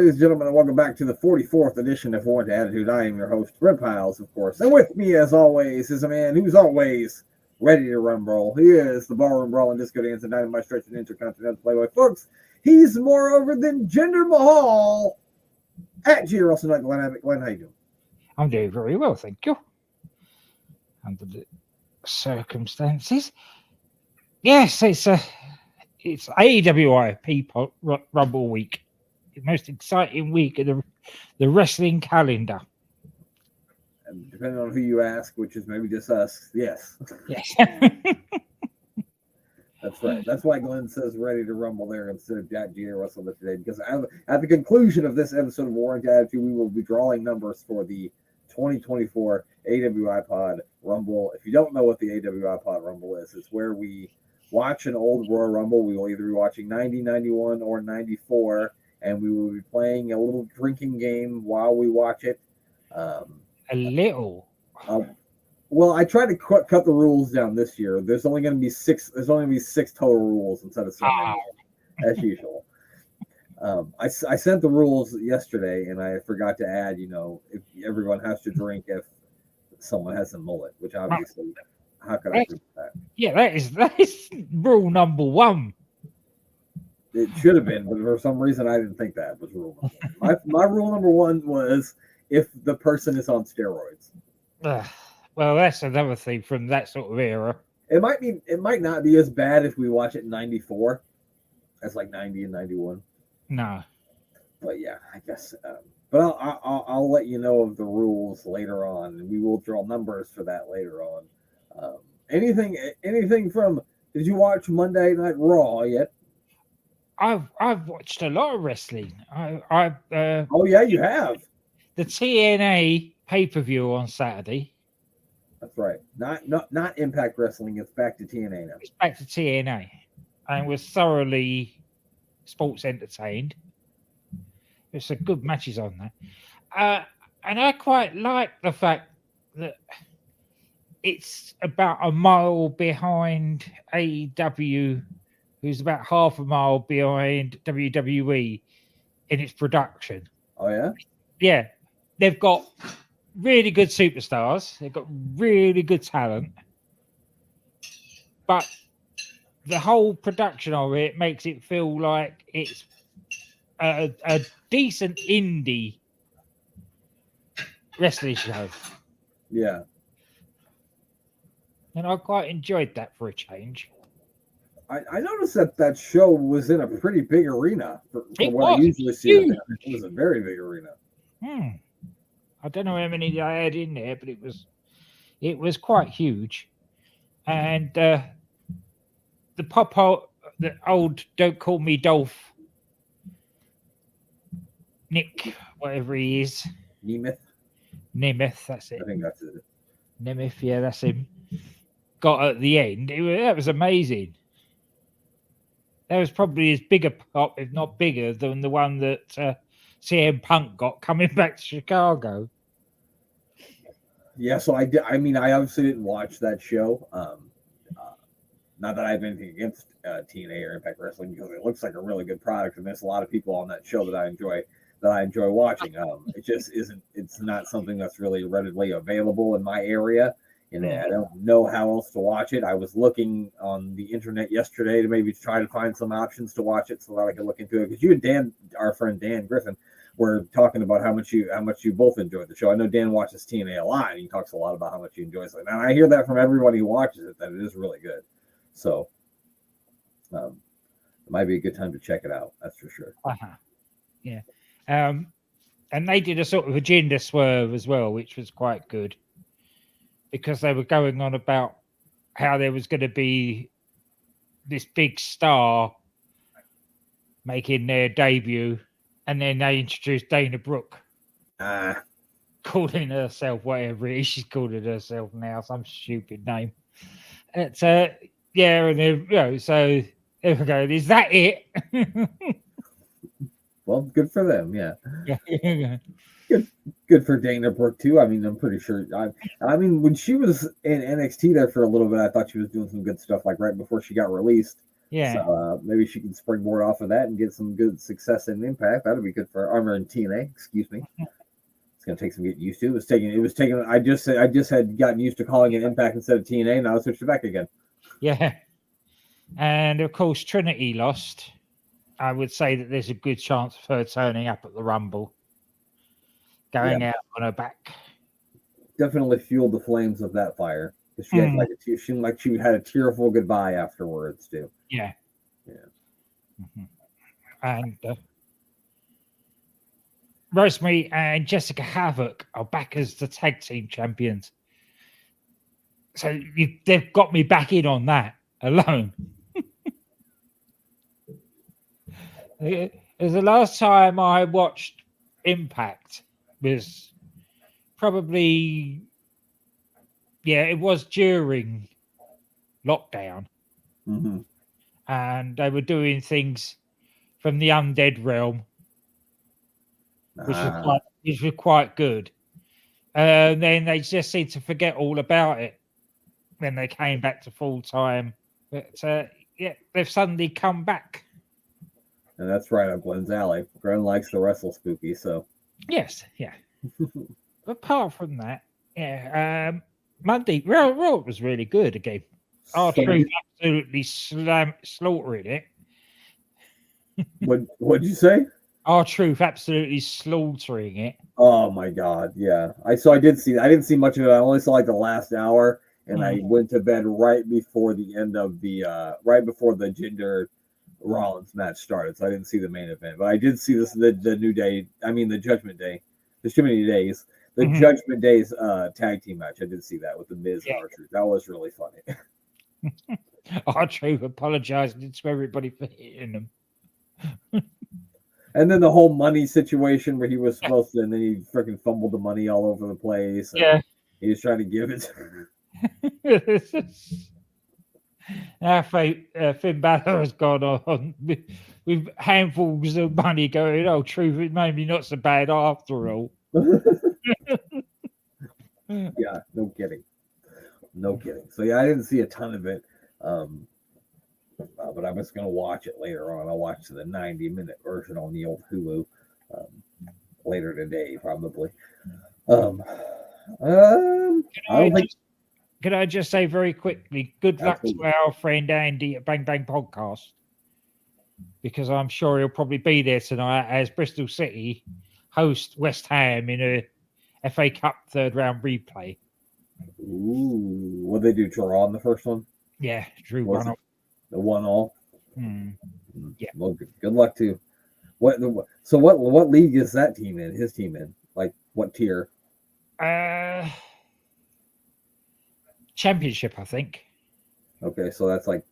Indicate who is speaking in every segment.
Speaker 1: ladies and gentlemen, and welcome back to the 44th edition of Warrant Attitude. I am your host, Rip Piles, of course. And with me, as always, is a man who's always ready to rumble. He is the ballroom brawling disco dancing dynamite stretch and intercontinental playboy. Folks, he's more over than Jinder Mahal at G. Russell Knight. Glenn, how you doing?
Speaker 2: I'm doing very well, thank you. Under the circumstances. Yes, it's AWIPOD Rumble week. The most exciting week of the wrestling calendar.
Speaker 1: And depending on who you ask, which is maybe just us, yes.
Speaker 2: Yes.
Speaker 1: That's right. That's why Glenn says ready to rumble there instead of Jack G. Russell today, because at the conclusion of this episode of Warrant Attitude, we will be drawing numbers for the 2024 AWIPOD Rumble. If you don't know what the AWIPOD Rumble is, it's where we watch an old Royal Rumble. We will either be watching 90, 91, or 94, and we will be playing a little drinking game while we watch it.
Speaker 2: A little.
Speaker 1: Well, I tried to cut the rules down this year. There's only going to be six. There's only going to be 6 total rules instead of 7, as usual. I sent the rules yesterday, and I forgot to add. If everyone has to drink if someone has a mullet, which obviously, how could I do that?
Speaker 2: Yeah, that is rule number 1.
Speaker 1: It should have been, but for some reason I didn't think that was rule number 1. My rule number 1 was if the person is on steroids.
Speaker 2: Well, that's another thing from that sort of era.
Speaker 1: It might not be as bad if we watch it in 94 as like 90 and 91.
Speaker 2: No.
Speaker 1: But yeah, I guess. But I'll let you know of the rules later on, and we will draw numbers for that later on. Anything from? Did you watch Monday Night Raw yet?
Speaker 2: I've watched a lot of wrestling.
Speaker 1: Oh yeah, you have.
Speaker 2: The TNA pay-per-view on Saturday.
Speaker 1: That's right. Not Impact Wrestling. It's back to TNA now.
Speaker 2: It's back to TNA, and was thoroughly sports entertained. There's some good matches on that, and I quite like the fact that it's about a mile behind AEW, who's about half a mile behind WWE in its production.
Speaker 1: Oh yeah.
Speaker 2: Yeah, they've got really good superstars. They've got really good talent. But the whole production of it makes it feel like it's a decent indie wrestling show.
Speaker 1: Yeah.
Speaker 2: And I quite enjoyed that for a change.
Speaker 1: I noticed that show was in a pretty big arena for what I usually see. It was a very big arena.
Speaker 2: I don't know how many I had in there, but it was quite huge. And the old Don't Call Me Dolph, Nick, whatever he is. Nemeth, that's it.
Speaker 1: I think that's it.
Speaker 2: Nemeth, yeah, that's him. Got at the end. That was amazing. That was probably as big a pop, if not bigger, than the one that CM Punk got coming back to Chicago.
Speaker 1: Yeah, so I did. I mean, I obviously didn't watch that show. Not that I have anything against TNA or Impact Wrestling, because it looks like a really good product, and there's a lot of people on that show that I enjoy watching. It just isn't. It's not something that's really readily available in my area, and I don't know how else to watch it. I was looking on the internet yesterday to maybe try to find some options to watch it so that I could look into it, because you and Dan, our friend Dan Griffin, were talking about how much you both enjoyed the show. I know Dan watches TNA a lot, and he talks a lot about how much he enjoys it. And I hear that from everybody who watches it, that it is really good. So it might be a good time to check it out. That's for sure.
Speaker 2: Yeah. And they did a sort of agenda swerve as well, which was quite good, because they were going on about how there was going to be this big star making their debut, and then they introduced Dana Brooke, calling herself whatever it is she's calling herself now, some stupid name. It's yeah, and then, so there we go. Is that it?
Speaker 1: Well, good for them, yeah. Good for Dana Brooke too. I mean, I'm pretty sure. I mean, when she was in NXT there for a little bit, I thought she was doing some good stuff. Like right before she got released,
Speaker 2: Yeah.
Speaker 1: So maybe she can springboard off of that and get some good success in Impact. That'd be good for Armor and TNA. Excuse me. It's gonna take some getting used to. It was taking. I just had gotten used to calling it Impact instead of TNA. Now I switched it back again.
Speaker 2: Yeah. And of course, Trinity lost. I would say that there's a good chance of her turning up at the Rumble, going out on her back.
Speaker 1: Definitely fueled the flames of that fire. She had she had a tearful goodbye afterwards too.
Speaker 2: Yeah. And Rosemary and Jessica Havoc are back as the tag team champions. So they've got me back in on that alone. It was the last time I watched Impact was probably, it was during lockdown.
Speaker 1: Mm-hmm.
Speaker 2: And they were doing things from the undead realm, which was quite good. And then they just seemed to forget all about it when they came back to full time. But they've suddenly come back.
Speaker 1: And that's right up Glenn's alley. Glenn likes to wrestle spooky, so.
Speaker 2: Yes, yeah. Apart from that, Monday, Raw was really good again. R-Truth absolutely slaughtering it.
Speaker 1: What'd you say?
Speaker 2: R-Truth absolutely slaughtering it.
Speaker 1: Oh my God, yeah. I did see that. I didn't see much of it. I only saw like the last hour, and I went to bed right before the end of the right before the Jinder Rollins match started, so I didn't see the main event. But I did see the New Day. I mean the Judgment Day. There's too many days. The Judgment Day's tag team match. I did see that with the Miz and R-Truth. That was really funny.
Speaker 2: R-Truth apologizing to everybody for hitting him.
Speaker 1: And then the whole money situation where he was supposed to, and then he freaking fumbled the money all over the place.
Speaker 2: Yeah.
Speaker 1: He was trying to give it.
Speaker 2: Finn Balor has gone on with handfuls of money going, oh, Truth, it may be not so bad after all.
Speaker 1: Yeah, no kidding. No kidding. So, yeah, I didn't see a ton of it. But I was going to watch it later on. I'll watch the 90-minute version on the old Hulu later today, probably.
Speaker 2: Can I just say very quickly, good luck to our friend Andy at Bang Bang Podcast, because I'm sure he'll probably be there tonight as Bristol City host West Ham in a FA Cup third round replay.
Speaker 1: Ooh, what they do? Draw on the first one?
Speaker 2: Yeah, drew 1-1.
Speaker 1: The 1-1.
Speaker 2: Yeah.
Speaker 1: Well, good luck to. What league is that team in? His team in? Like what tier?
Speaker 2: Championship, I think.
Speaker 1: Okay, so that's like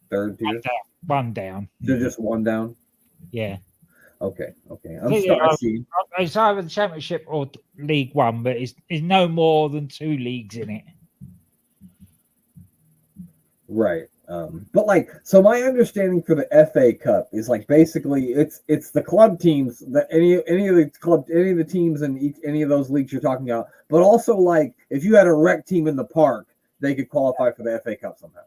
Speaker 1: third tier.
Speaker 2: One down.
Speaker 1: They're just one down.
Speaker 2: Yeah.
Speaker 1: Okay. It's
Speaker 2: either the Championship or League One, but it's no more than 2 leagues in it.
Speaker 1: Right. But like, so my understanding for the FA Cup is like basically it's the club teams that any of the teams in any of those leagues you're talking about, but also like if you had a rec team in the park, they could qualify for the FA Cup somehow.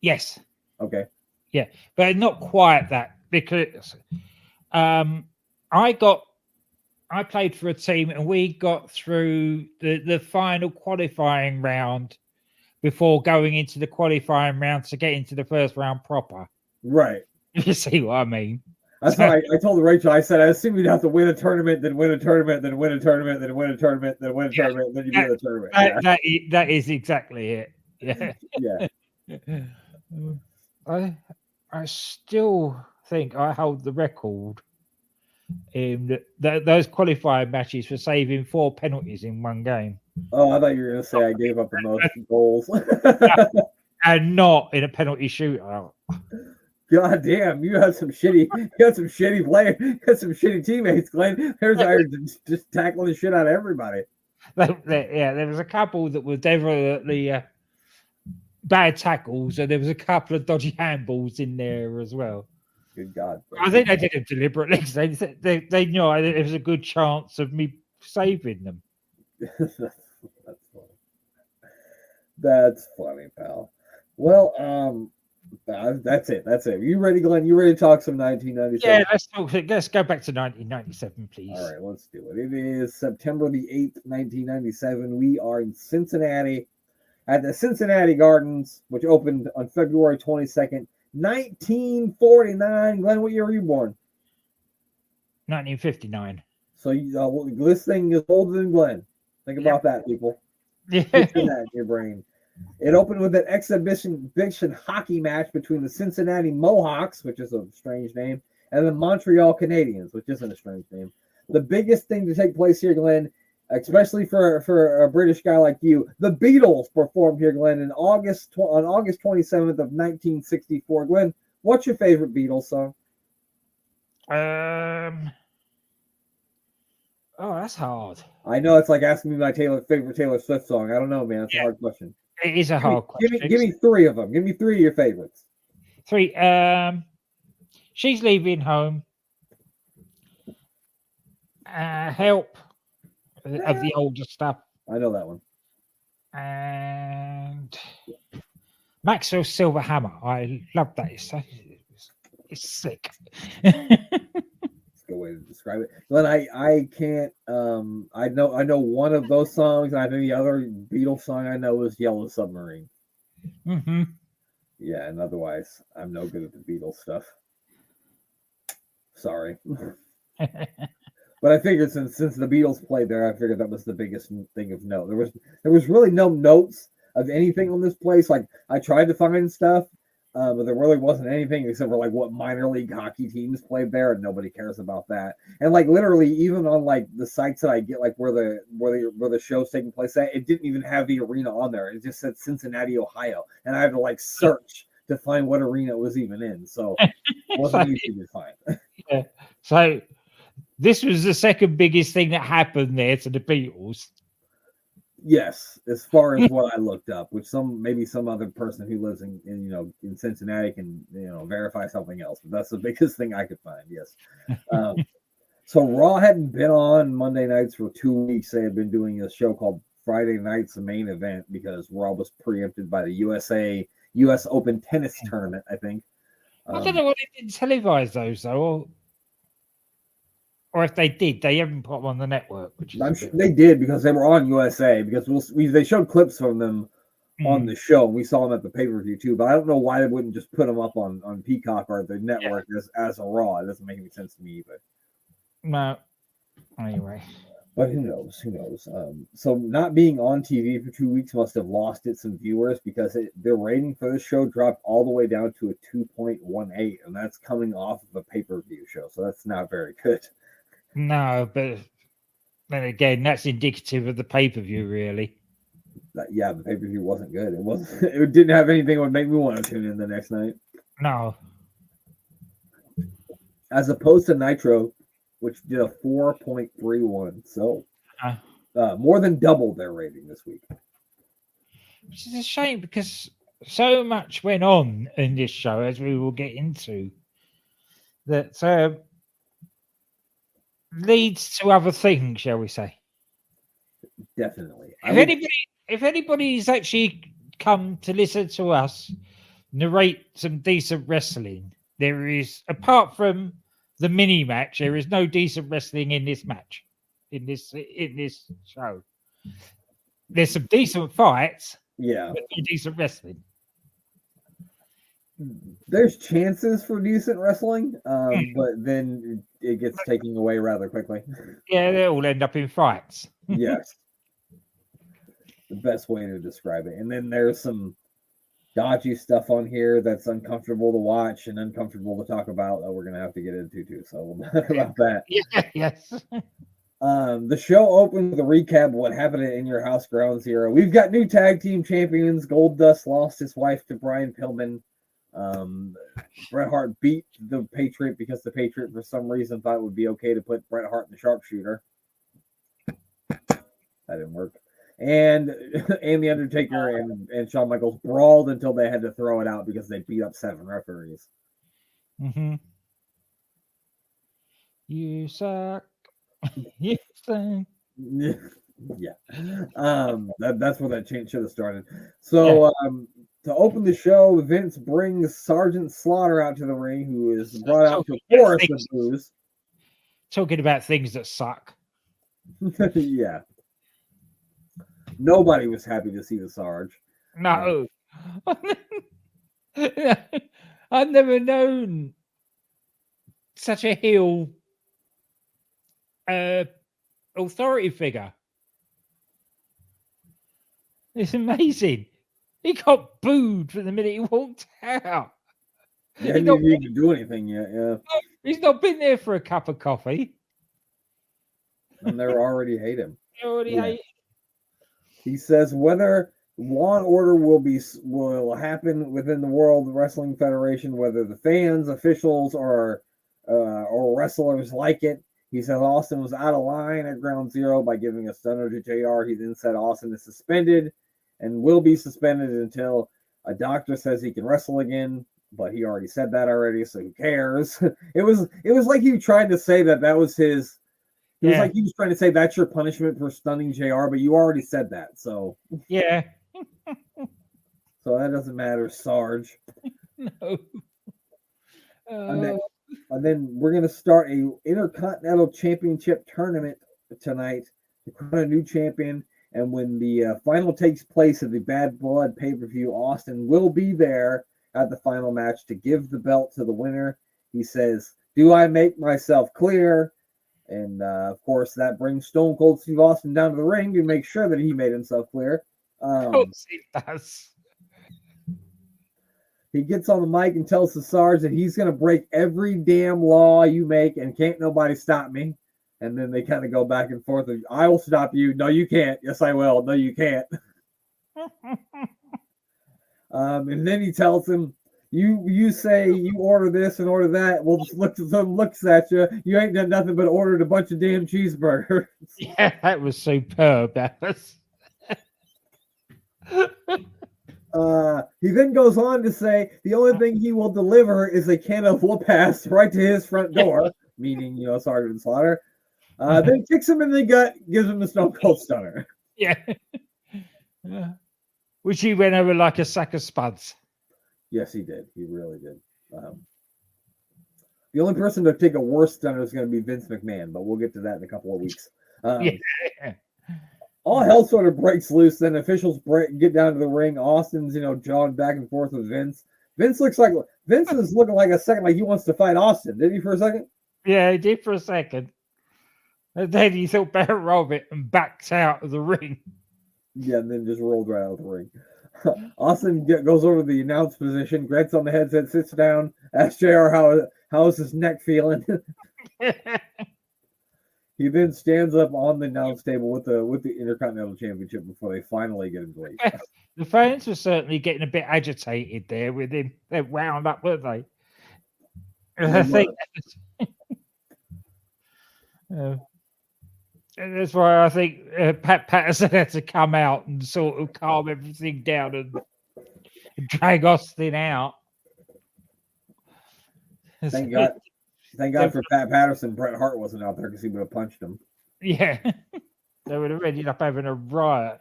Speaker 2: Yes.
Speaker 1: Okay.
Speaker 2: Yeah, but not quite that, because I played for a team and we got through the final qualifying round before going into the qualifying round to get into the first round proper.
Speaker 1: Right.
Speaker 2: You see what I mean?
Speaker 1: That's why I told Rachel, I said, I assume you'd have to win a tournament, then win a tournament, then win a tournament, then win a tournament, then win a tournament, then you win the tournament.
Speaker 2: That is exactly it. Yeah.
Speaker 1: Yeah.
Speaker 2: I still think I hold the record in those qualifying matches for saving 4 penalties in one game.
Speaker 1: Oh, I thought you were going to say I gave up the most goals.
Speaker 2: And not in a penalty shootout.
Speaker 1: God damn, you had some shitty players, you had some shitty teammates, Glenn. There's just tackling the shit out of everybody.
Speaker 2: There was a couple that were definitely bad tackles, and there was a couple of dodgy handballs in there as well.
Speaker 1: Good God.
Speaker 2: I think they did it deliberately because they knew there was a good chance of me saving them.
Speaker 1: That's funny, pal. Well, That's it. That's it. You ready, Glenn? You ready to talk some 1997?
Speaker 2: Yeah, let's talk. Let's go back to 1997, please.
Speaker 1: All right, let's do it. It is September the 8th, 1997. We are in Cincinnati at the Cincinnati Gardens, which opened on February 22nd, 1949. Glenn, what year were you born?
Speaker 2: 1959.
Speaker 1: So this thing is older than Glenn. Think about that, people.
Speaker 2: Yeah.
Speaker 1: Picture that in your brain. It opened with an exhibition hockey match between the Cincinnati Mohawks, which is a strange name, and the Montreal Canadiens, which isn't a strange name. The biggest thing to take place here, Glenn, especially for a British guy like you, the Beatles performed here, Glenn, on August 27th of 1964. Glenn, what's your favorite Beatles song?
Speaker 2: Oh, that's hard.
Speaker 1: I know it's like asking me my favorite Taylor Swift song. I don't know, man. It's a hard question.
Speaker 2: It is a hard question.
Speaker 1: Give me three of them. Give me three of your favorites.
Speaker 2: Three. She's Leaving Home. Help of the older stuff.
Speaker 1: I know that one.
Speaker 2: And Maxwell's Silver Hammer. I love that. It's sick.
Speaker 1: Good way to describe it. Glenn, I can't I know one of those songs. I know the other Beatles song I know is Yellow Submarine.
Speaker 2: Mm-hmm.
Speaker 1: Yeah, and otherwise I'm no good at the Beatles stuff. Sorry. But I figured since the Beatles played there, I figured that was the biggest thing of note. There was really no notes of anything on this place. Like I tried to find stuff, but there really wasn't anything except for like what minor league hockey teams played there, and nobody cares about that. And like literally, even on like the sites that I get, like where the show's taking place at, it didn't even have the arena on there. It just said Cincinnati, Ohio, and I had to like search to find what arena it was even in. So it wasn't easy to find.
Speaker 2: Yeah. So this was the second biggest thing that happened there to the Beatles.
Speaker 1: Yes, as far as what I looked up, which maybe some other person who lives in Cincinnati can verify something else, but that's the biggest thing I could find. Yes. So Raw hadn't been on Monday nights for 2 weeks. They had been doing a show called Friday Night's the Main Event because Raw was preempted by the U.S. Open tennis tournament, I think.
Speaker 2: I don't know why they didn't televise those though, or if they did, they haven't put them on the network. Which is
Speaker 1: I'm sure they did because they were on USA because they showed clips from them on the show. We saw them at the pay-per-view too, but I don't know why they wouldn't just put them up on Peacock or the network as a Raw. It doesn't make any sense to me either.
Speaker 2: No. Anyway.
Speaker 1: But who knows? Who knows? So not being on TV for 2 weeks must have lost it some viewers because their rating for this show dropped all the way down to a 2.18, and that's coming off of a pay-per-view show, so that's not very good.
Speaker 2: No, but then again, that's indicative of the pay-per-view, really.
Speaker 1: Yeah, the pay-per-view wasn't good. It wasn't. It didn't have anything that would make me want to tune in the next night.
Speaker 2: No.
Speaker 1: As opposed to Nitro, which did a 4.31, so more than doubled their rating this week.
Speaker 2: Which is a shame because so much went on in this show, as we will get into, that leads to other things, shall we say?
Speaker 1: Definitely.
Speaker 2: If anybody's actually come to listen to us narrate some decent wrestling, there is, apart from the mini match, there is no decent wrestling in this match, in this show. There's some decent fights,
Speaker 1: but
Speaker 2: no decent wrestling.
Speaker 1: There's chances for decent wrestling, but then it gets taken away rather quickly.
Speaker 2: Yeah, they all end up in fights.
Speaker 1: Yes. The best way to describe it. And then there's some dodgy stuff on here that's uncomfortable to watch and uncomfortable to talk about that we're going to have to get into too. So we'll talk about that.
Speaker 2: Yes.
Speaker 1: The show opens with a recap of what happened at In Your House Ground Zero. We've got new tag team champions. Goldust lost his wife to Brian Pillman. Bret Hart beat the Patriot because the Patriot for some reason thought it would be okay to put Bret Hart in the sharpshooter. That didn't work. And the Undertaker and Shawn Michaels brawled until they had to throw it out because they beat up 7 referees.
Speaker 2: Mm-hmm. You suck. You suck.
Speaker 1: Yeah. That's where that change should have started. So to open the show, Vince brings Sergeant Slaughter out to the ring, who is brought out to chorus of booze.
Speaker 2: Talking about things that suck.
Speaker 1: Yeah. Nobody was happy to see the Sarge.
Speaker 2: No. I've never known such a heel authority figure. It's amazing. He got booed from the minute he walked out.
Speaker 1: Yeah, he didn't even do anything yet. Yeah,
Speaker 2: he's not been there for a cup of coffee,
Speaker 1: and they already hate him.
Speaker 2: They already hate him.
Speaker 1: He says whether law and order will happen within the World Wrestling Federation, whether the fans, officials, or wrestlers like it. He said Austin was out of line at Ground Zero by giving a stunner to JR. He then said Austin is suspended and will be suspended until a doctor says he can wrestle again. But he already said that already, so who cares? It was like he tried to say that was his. It was like he was trying to say that's your punishment for stunning JR, but you already said that, so
Speaker 2: yeah.
Speaker 1: So that doesn't matter, Sarge.
Speaker 2: No.
Speaker 1: And then we're going to start a Intercontinental Championship tournament tonight to crown a new champion. And when the final takes place of the Bad Blood pay-per-view, Austin will be there at the final match to give the belt to the winner. He says, "Do I make myself clear?" And of course, that brings Stone Cold Steve Austin down to the ring to make sure that he made himself clear.
Speaker 2: Of course he does.
Speaker 1: He gets on the mic and tells the Sarge that he's going to break every damn law you make and can't nobody stop me. And then they kind of go back and forth. I will stop you. No, you can't. Yes, I will. No, you can't. And then he tells him, you say you order this and order that. Well, just looks at you. You ain't done nothing but ordered a bunch of damn cheeseburgers.
Speaker 2: Yeah, that was superb. That was.
Speaker 1: He then goes on to say the only thing he will deliver is a can of whoop-ass right to his front door, meaning, Sergeant Slaughter. Then kicks him in the gut, gives him the Stone Cold Stunner.
Speaker 2: Yeah. Which he went over like a sack of spuds.
Speaker 1: Yes, he did. He really did. The only person to take a worse stunner is going to be Vince McMahon, but we'll get to that in a couple of weeks.
Speaker 2: Yeah.
Speaker 1: All hell sort of breaks loose. Then officials get down to the ring. Austin's, jawing back and forth with Vince. Vince is looking like a second like he wants to fight Austin. Did he for a second?
Speaker 2: Yeah, he did for a second. And then he thought better of it and backed out of the ring.
Speaker 1: Yeah, and then just rolled right out of the ring. Austin goes over to the announce position, gets on the headset, sits down, asks JR how is his neck feeling. He then stands up on the announce table with the Intercontinental Championship before they finally get him to leave.
Speaker 2: The fans were certainly getting a bit agitated there with him. They wound up, weren't they? I think that's why I think Pat Patterson had to come out and sort of calm everything down and drag Austin out.
Speaker 1: Thank God for Pat Patterson. Bret Hart wasn't out there because he would have punched him.
Speaker 2: Yeah. They would have ended up having a riot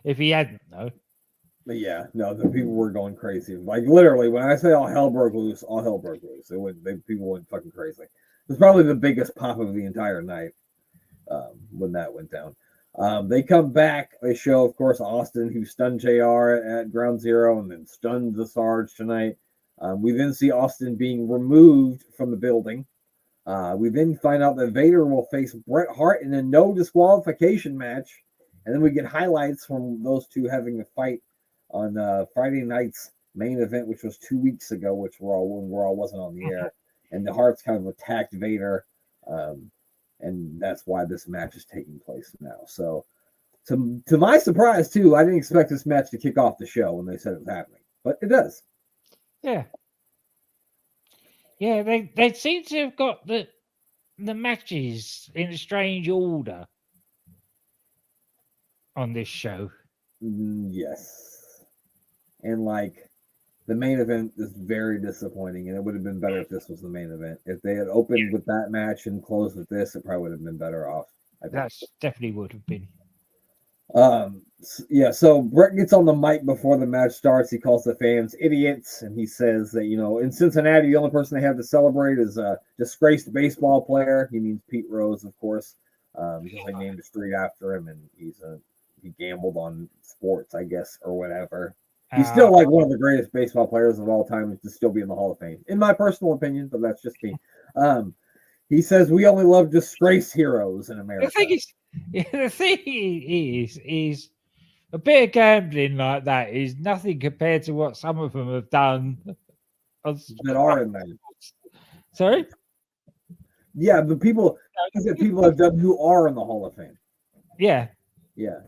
Speaker 2: if he hadn't, though.
Speaker 1: But yeah, no, the people were going crazy. Like literally, when I say all hell broke loose, all hell broke loose. People went fucking crazy. It was probably the biggest pop of the entire night when that went down. They come back. They show, of course, Austin, who stunned JR at Ground Zero and then stunned the Sarge tonight. We then see Austin being removed from the building. We then find out that Vader will face Bret Hart in a no disqualification match. And then we get highlights from those two having a fight on Friday night's main event, which was 2 weeks ago, when Raw wasn't on the air. And the Harts kind of attacked Vader. And that's why this match is taking place now. So to my surprise, too, I didn't expect this match to kick off the show when they said it was happening. But it does.
Speaker 2: Yeah. Yeah, they seem to have got the matches in a strange order on this show.
Speaker 1: Yes. And the main event is very disappointing, and it would have been better if this was the main event. If they had opened with that match and closed with this, it probably would have been better off.
Speaker 2: That definitely would have been.
Speaker 1: Yeah, so Bret gets on the mic before the match starts. He calls the fans idiots, and he says that, in Cincinnati, the only person they have to celebrate is a disgraced baseball player. He means Pete Rose, of course, because they named a street after him, and he gambled on sports, I guess, or whatever. He's still like one of the greatest baseball players of all time, and to still be in the Hall of Fame, in my personal opinion, but that's just me. He says we only love disgraced heroes in America.
Speaker 2: The thing is a bit of gambling like that is nothing compared to what some of them have done.
Speaker 1: That are in there.
Speaker 2: Sorry?
Speaker 1: Yeah, the people have done who are in the Hall of Fame.
Speaker 2: Yeah.
Speaker 1: Yeah.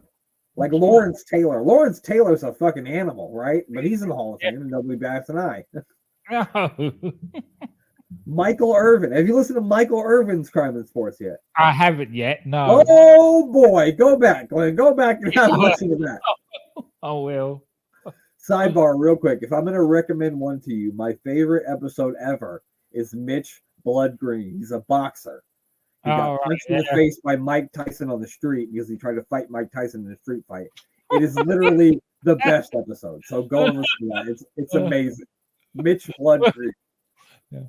Speaker 1: Like Lawrence Taylor. Lawrence Taylor's a fucking animal, right? But he's in the Hall of Fame and nobody bats an eye.
Speaker 2: No.
Speaker 1: Michael Irvin. Have you listened to Michael Irvin's Crime in Sports yet?
Speaker 2: I haven't yet. No.
Speaker 1: Oh boy, go back, Glenn. Go back and have a listen to that.
Speaker 2: I will.
Speaker 1: Sidebar, real quick. If I'm going to recommend one to you, my favorite episode ever is Mitch Blood Green. He's a boxer. He got punched in the face by Mike Tyson on the street because he tried to fight Mike Tyson in a street fight. It is literally the best episode. So go and listen to that. It's amazing. Mitch Blood Green.
Speaker 2: Yeah.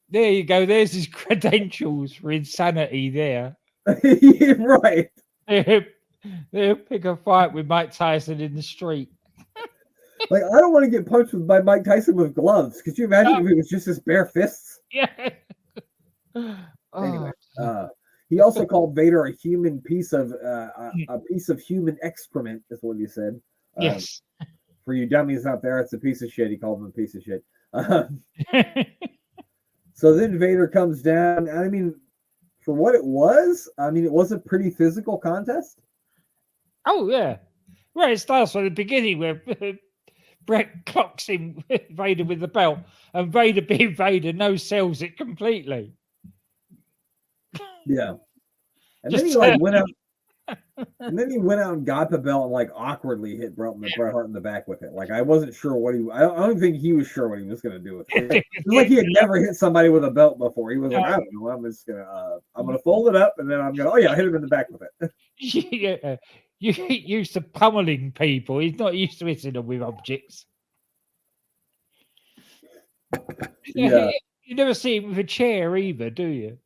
Speaker 2: There you go. There's his credentials for insanity there.
Speaker 1: Right.
Speaker 2: They'll pick a fight with Mike Tyson in the street.
Speaker 1: Like, I don't want to get punched by Mike Tyson with gloves. Could you imagine if it was just his bare fists?
Speaker 2: Yeah.
Speaker 1: Anyway, he also called Vader a human piece of a piece of human excrement, is what he said.
Speaker 2: Yes.
Speaker 1: For you dummies out there, it's a piece of shit. He called him a piece of shit. So then Vader comes down. I mean, for what it was, it was a pretty physical contest.
Speaker 2: Oh, yeah. Well, it starts from the beginning where Bret clocks him, Vader with the belt, and Vader being Vader sells it completely.
Speaker 1: Yeah. And then he went out. And then he went out and got the belt and awkwardly hit Bret Hart in the back with it. Like, I wasn't sure what I don't think he was sure what he was going to do with it. It was like he had never hit somebody with a belt before. He was like, I don't know. I'm just going to, I'm going to fold it up and then I'm going to, hit him in the back with it.
Speaker 2: Yeah. You get used to pummeling people. He's not used to hitting them with objects.
Speaker 1: Yeah.
Speaker 2: You never see him with a chair either, do you?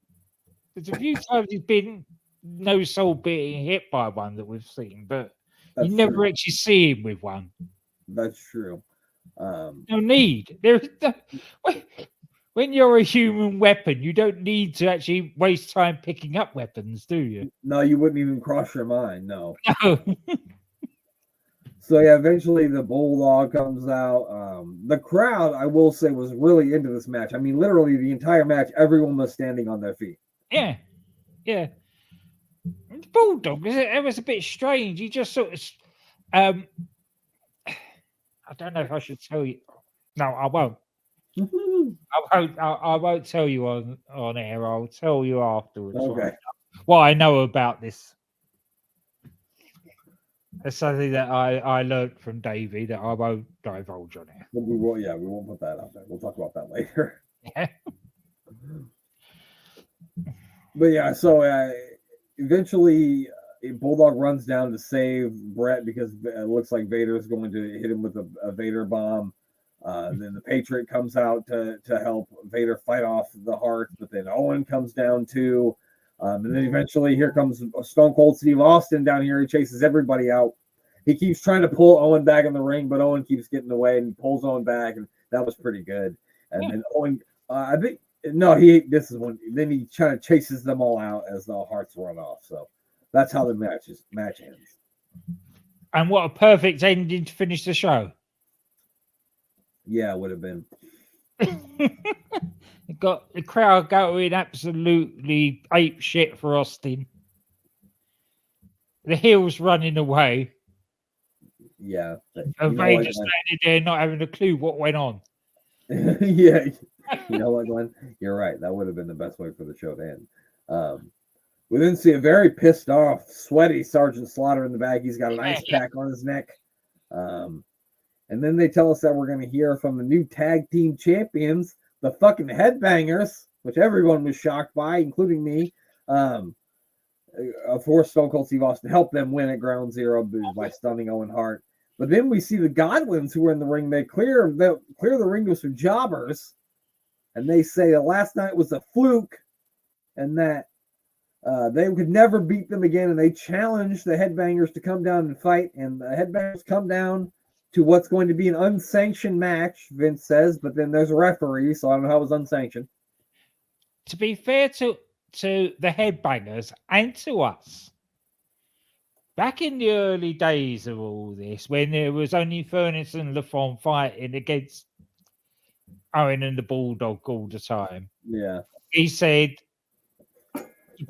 Speaker 2: There's a few times he's been no soul being hit by one that we've seen, but you never actually see him with one.
Speaker 1: That's true.
Speaker 2: No need. When you're a human weapon, you don't need to actually waste time picking up weapons, do you?
Speaker 1: No, you wouldn't even cross your mind. No.
Speaker 2: No.
Speaker 1: So yeah, eventually the Bulldog comes out. The crowd, I will say, was really into this match. I mean, literally the entire match, everyone was standing on their feet.
Speaker 2: Yeah. The Bulldog, it was a bit strange. He just sort of, I don't know if I should tell you. No, I won't. I won't tell you on air. I'll tell you afterwards.
Speaker 1: Okay.
Speaker 2: What I know about this. It's something that I learned from Davey that I won't divulge on air.
Speaker 1: We won't put that out there. We'll talk about that later.
Speaker 2: Yeah.
Speaker 1: But yeah, so eventually Bulldog runs down to save Bret because it looks like Vader is going to hit him with a Vader bomb. Then the Patriot comes out to help Vader fight off the Hart, but then Owen comes down too. And then eventually here comes Stone Cold Steve Austin down here. He chases everybody out. He keeps trying to pull Owen back in the ring, but Owen keeps getting away and pulls Owen back, and that was pretty good. And then Owen, I think, this is when then he kind of chases them all out as the Hearts run off. So that's how the match ends.
Speaker 2: And what a perfect ending to finish the show.
Speaker 1: Yeah, it would have been.
Speaker 2: It got the crowd going absolutely ape shit for Austin. The heels running away.
Speaker 1: Yeah.
Speaker 2: And Vader standing there not having a clue what went on.
Speaker 1: Yeah. You know what, Glenn? You're right. That would have been the best way for the show to end. We then see a very pissed off, sweaty Sergeant Slaughter in the back. He's got an ice pack on his neck. And then they tell us that we're going to hear from the new tag team champions, the fucking Headbangers, which everyone was shocked by, including me. Of course, Stone Cold Steve Austin helped them win at Ground Zero by stunning Owen Hart. But then we see the Godwins who were in the ring. They clear the ring with some jobbers, and they say that last night was a fluke, and that they could never beat them again. And they challenged the Headbangers to come down and fight. And the Headbangers come down to what's going to be an unsanctioned match, Vince says. But then there's a referee, so I don't know how it was unsanctioned.
Speaker 2: To be fair to the Headbangers and to us, back in the early days of all this, when there was only Furnace and LaFon fighting against Owen and the Bulldog all the time, he said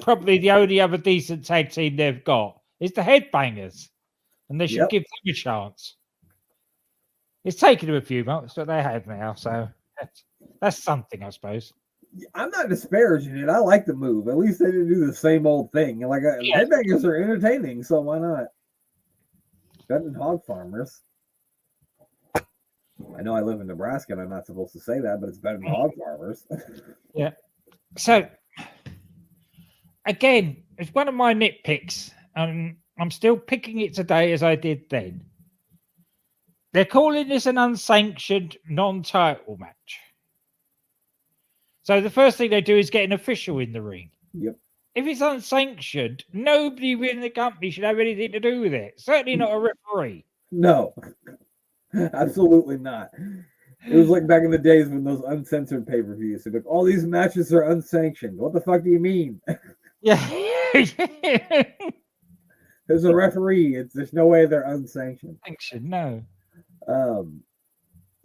Speaker 2: probably the only other decent tag team they've got is the Headbangers, and they should give them a chance. It's taken them a few months, but they have now, so that's something, I suppose.
Speaker 1: I'm not disparaging it. I like the move. At least they didn't do the same old thing. Like Headbangers are entertaining, so why not? Better than Hog Farmers. I know I live in Nebraska and I'm not supposed to say that, but it's better than Hog Farmers.
Speaker 2: Yeah. So again, it's one of my nitpicks. I'm still picking it today as I did then. They're calling this an unsanctioned non-title match. So the first thing they do is get an official in the ring.
Speaker 1: Yep.
Speaker 2: If it's unsanctioned, nobody within the company should have anything to do with it. Certainly not a referee.
Speaker 1: No, absolutely not. It was like back in the days when those uncensored pay-per-views. Like, all these matches are unsanctioned. What the fuck do you mean?
Speaker 2: Yeah.
Speaker 1: There's a referee. There's no way they're unsanctioned.
Speaker 2: No.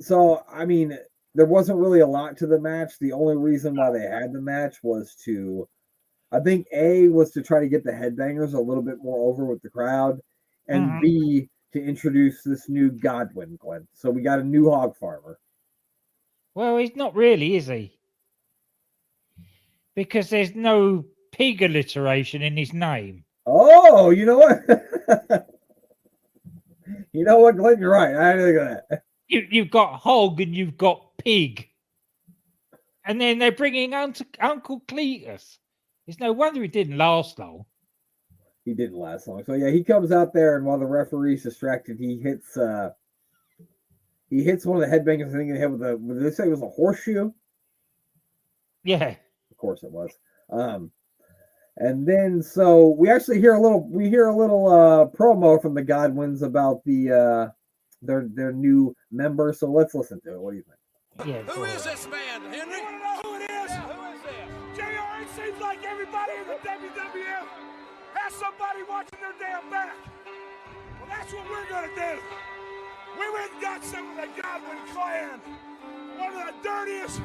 Speaker 1: So, I mean, there wasn't really a lot to the match. The only reason why they had the match was to, I think, A, was to try to get the Headbangers a little bit more over with the crowd, and B, to introduce this new Godwin, Glenn. So we got a new Hog Farmer.
Speaker 2: Well, he's not really, is he? Because there's no pig alliteration in his name.
Speaker 1: Oh, you know what? You know what, Glenn? You're right. I didn't think of that.
Speaker 2: You've got hog and you've got pig. And then they're bringing Uncle Cletus. It's no wonder he didn't last long.
Speaker 1: He didn't last long. So, yeah, he comes out there, and while the referee's distracted, he hits one of the Headbangers, I think, in the head with did they say it was a horseshoe?
Speaker 2: Yeah.
Speaker 1: Of course it was. And then, so we actually hear a little promo from the Godwins about their new member. So let's listen to it. What do you think?
Speaker 3: Yeah. Who is this man, Henry? You want to know who it is? Who is this? JR, it seems like everybody in the WWF has somebody watching their damn back. Well, that's what we're going to do. We went and got some of the Godwin clan. One of the dirtiest,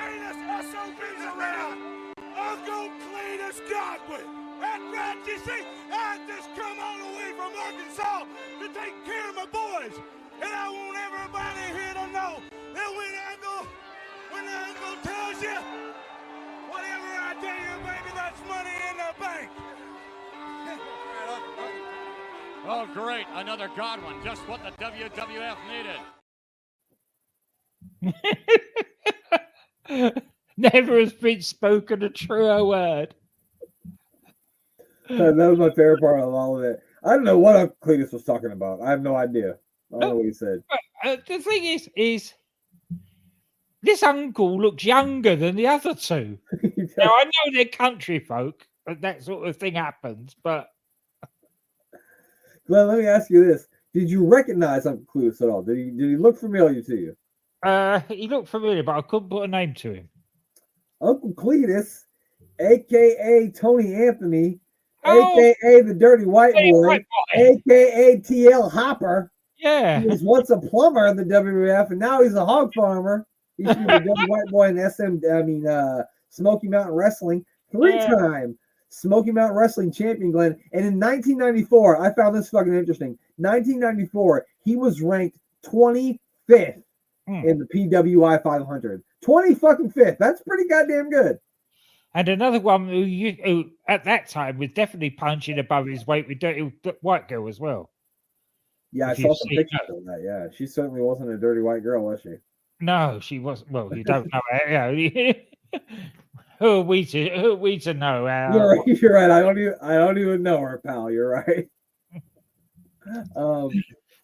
Speaker 3: meanest SOBs around. Uncle Cletus Godwin. That's right, you see, I just come all the way from Arkansas to take care of my boys. And I want everybody here to know that when Uncle tells you, whatever I tell you, baby, that's money in the bank.
Speaker 4: Oh, great. Another Godwin. Just what the WWF needed.
Speaker 2: Never has been spoken a truer word.
Speaker 1: That was my favorite part of all of it. I don't know what Uncle Cletus was talking about. I have no idea. I don't know what he said.
Speaker 2: The thing is this uncle looks younger than the other two. Now, I know they're country folk, and that sort of thing happens, but...
Speaker 1: Well, let me ask you this. Did you recognize Uncle Cletus at all? Did he look familiar to you?
Speaker 2: He looked familiar, but I couldn't put a name to him.
Speaker 1: Uncle Cletus, a.k.a. Tony Anthony, a.k.a. the Dirty White Boy, a.k.a. T.L. Hopper.
Speaker 2: Yeah.
Speaker 1: He was once a plumber in the WWF, and now he's a hog farmer. He used to be the Dirty White Boy in Smoky Mountain Wrestling. Three-time Smoky Mountain Wrestling champion, Glenn. And in 1994, I found this fucking interesting. 1994, he was ranked 25th in the PWI 500. 25th. That's pretty goddamn good.
Speaker 2: And another one who at that time was definitely punching above his weight with Dirty White Girl as well.
Speaker 1: Yeah, I saw some pictures of that. Yeah, she certainly wasn't a dirty white girl, was she?
Speaker 2: No, she wasn't. Well, you don't know her. Who are we to know?
Speaker 1: You're right. You're right. I don't even know her, pal. You're right.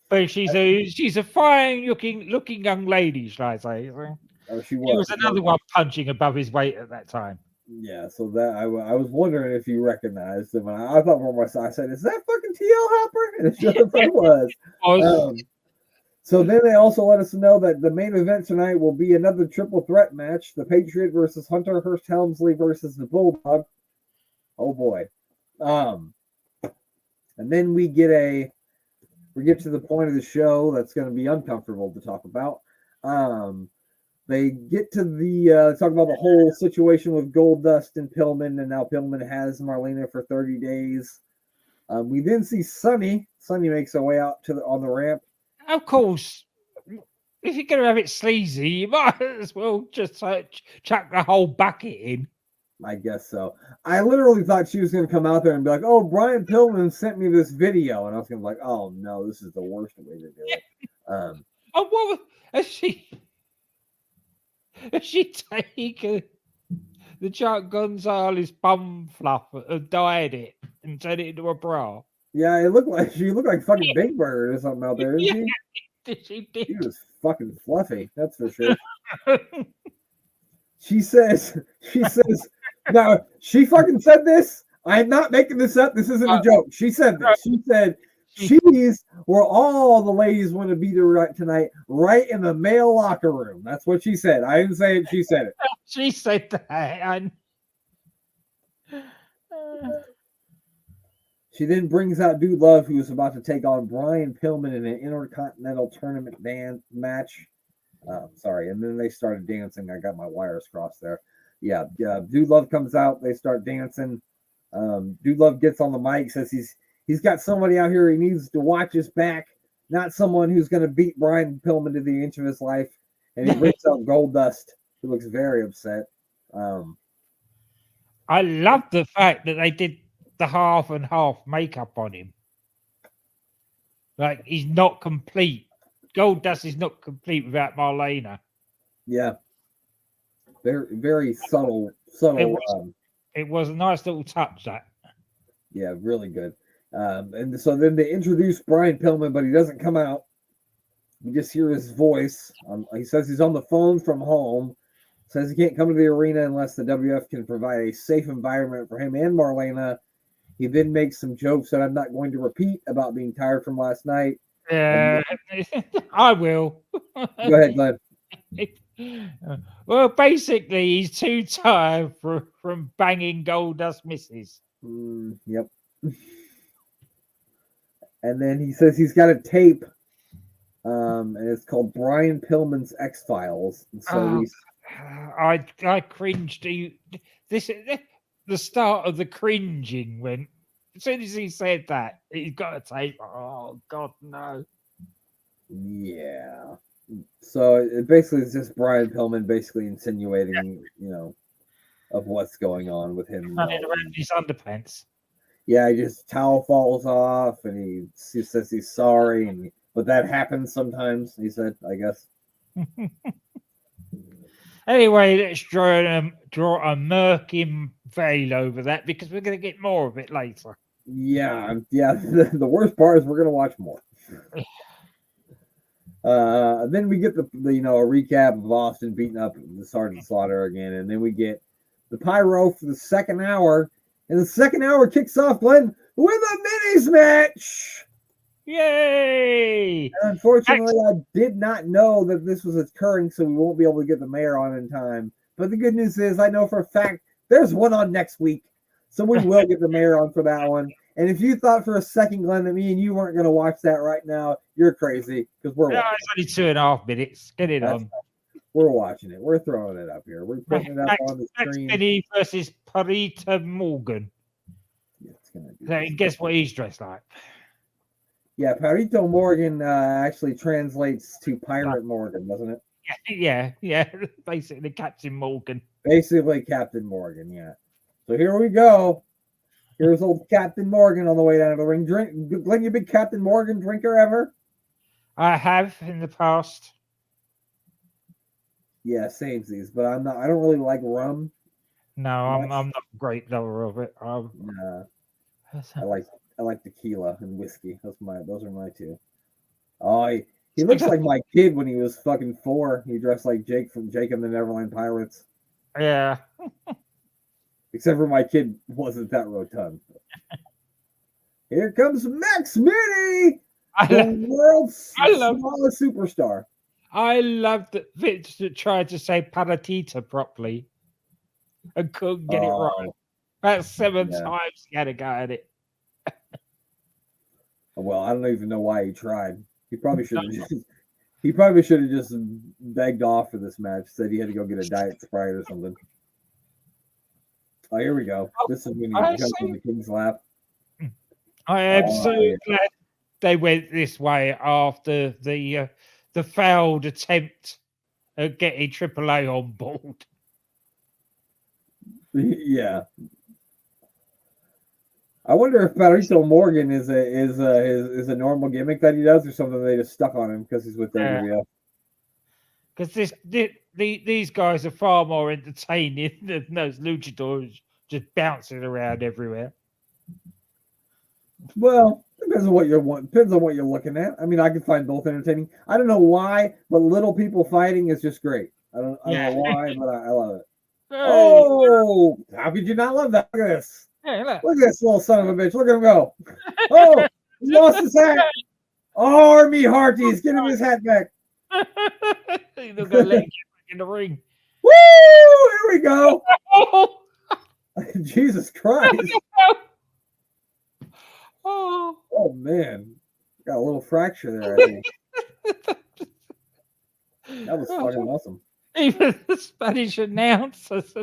Speaker 2: But she's a fine looking young lady, shall I say?
Speaker 1: Oh, she
Speaker 2: He was
Speaker 1: was.
Speaker 2: another one punching above his weight at that time.
Speaker 1: Yeah, so that I was wondering if you recognized him. And I thought for myself, I said, "Is that fucking TL Hopper?" And it sure was. So then they also let us know that the main event tonight will be another triple threat match: the Patriot versus Hunter Hearst Helmsley versus the Bulldog. Oh boy. And then we get to the point of the show that's going to be uncomfortable to talk about. They get to the talk about the whole situation with Goldust and Pillman, and now Pillman has Marlena for 30 days. We then see Sunny. Sunny makes her way out on the ramp.
Speaker 2: Of course, if you're going to have it sleazy, you might as well just chuck the whole bucket in.
Speaker 1: I guess so. I literally thought she was going to come out there and be like, "Oh, Brian Pillman sent me this video," and I was going to be like, "Oh no, this is the worst way to do it."
Speaker 2: Oh, what has she? Has she taken the Chuck Gonzalez bum fluff and dyed it and turned it into a bra?
Speaker 1: Yeah, she looked like fucking Big Bird or something out there, didn't she?
Speaker 2: She
Speaker 1: was fucking fluffy, that's for sure. She says, now she fucking said this. I am not making this up. This isn't a joke. She said this. She said she's where all the ladies want to be there tonight, right in the male locker room. That's what she said. I didn't say it. She said it.
Speaker 2: She said that.
Speaker 1: She then brings out Dude Love, who is about to take on Brian Pillman in an Intercontinental Tournament match. Sorry, and then they started dancing. I got my wires crossed there. Yeah, Dude Love comes out. They start dancing. Dude Love gets on the mic, says he's got somebody out here he needs to watch his back, not someone who's going to beat Brian Pillman to the inch of his life. And he brings out Goldust, who looks very upset.
Speaker 2: I love the fact that they did the half and half makeup on him. Like, he's not complete. Goldust is not complete without Marlena.
Speaker 1: Yeah. Very, very subtle.
Speaker 2: It was a nice little touch, that.
Speaker 1: Yeah, really good. And so then they introduce Brian Pillman, but he doesn't come out. We just hear his voice. He says he's on the phone from home. Says he can't come to the arena unless the WF can provide a safe environment for him and Marlena. He then makes some jokes that I'm not going to repeat about being tired from last night.
Speaker 2: I will.
Speaker 1: Go ahead, Glenn.
Speaker 2: Well, basically, he's too tired from banging Goldust misses.
Speaker 1: Yep. And then he says he's got a tape, and it's called Brian Pillman's X-Files. And so
Speaker 2: I cringed. The start of the cringing when as soon as he said that, he's got a tape. Oh God, no.
Speaker 1: Yeah. So it basically is just Brian Pillman basically insinuating, of what's going on with him.
Speaker 2: Running around his underpants.
Speaker 1: Yeah, his towel falls off, and he says he's sorry, but that happens sometimes. He said, I guess.
Speaker 2: Anyway, let's draw a murky veil over that because we're going to get more of it later.
Speaker 1: Yeah. The worst part is we're going to watch more. Then we get the a recap of Austin beating up the Sergeant Slaughter again, and then we get the pyro for the second hour, and the second hour kicks off, Glenn, with a minis match.
Speaker 2: Yay!
Speaker 1: And unfortunately, I did not know that this was occurring, so we won't be able to get the mayor on in time. But the good news is, I know for a fact there's one on next week, so we will get the mayor on for that one. And if you thought for a second, Glenn, that me and you weren't going to watch that right now, you're crazy because we're watching.
Speaker 2: It's only 2.5 minutes. Get it on.
Speaker 1: We're watching it. We're throwing it up here. We're putting it up on the screen.
Speaker 2: Benny versus Parita Morgan. So guess what he's dressed like?
Speaker 1: Yeah, Parito Morgan actually translates to Pirate Morgan, doesn't it?
Speaker 2: Yeah. Basically, Captain Morgan.
Speaker 1: Basically, Captain Morgan, yeah. So here we go. Here's old Captain Morgan on the way down to the ring. Glenn, you big Captain Morgan drinker ever?
Speaker 2: I have in the past.
Speaker 1: Yeah, samesies, but I don't really like rum.
Speaker 2: No, I'm not a great lover of it.
Speaker 1: Nah, I like tequila and whiskey. Those are my two. Oh, he looks like my kid when he was fucking 4. He dressed like Jake from Jake and the Neverland Pirates.
Speaker 2: Yeah.
Speaker 1: Except for my kid wasn't that rotund. Here comes Max Mini, the world's smallest superstar.
Speaker 2: I love that Vince tried to say palatita properly and couldn't get it right. About 7 times he had to go at it.
Speaker 1: Well, I don't even know why he tried. He probably should have just begged off for this match. Said he had to go get a Diet Sprite or something. Oh, here we go. This is when he comes from the King's Lap.
Speaker 2: I am so glad they went this way after the failed attempt at getting AAA on board.
Speaker 1: Yeah. I wonder if Patricio Morgan is a normal gimmick that he does, or something they just stuck on him because he's with WWF.
Speaker 2: Because these guys are far more entertaining than those luchadors just bouncing around everywhere.
Speaker 1: Well, depends on what you're looking at. I mean, I can find both entertaining. I don't know why, but little people fighting is just great. I don't know why, but I love it. Oh, how could you not love that? Look at this.
Speaker 2: Hey, look
Speaker 1: at this little son of a bitch. Look at him go. Oh, he lost his hat. Oh, Army Harties, get him his hat back.
Speaker 2: He's not going to let him get back in the ring.
Speaker 1: Woo! Here we go. Jesus Christ. Oh, man. Got a little fracture there, I think. That was fucking awesome.
Speaker 2: Even the Spanish announcers.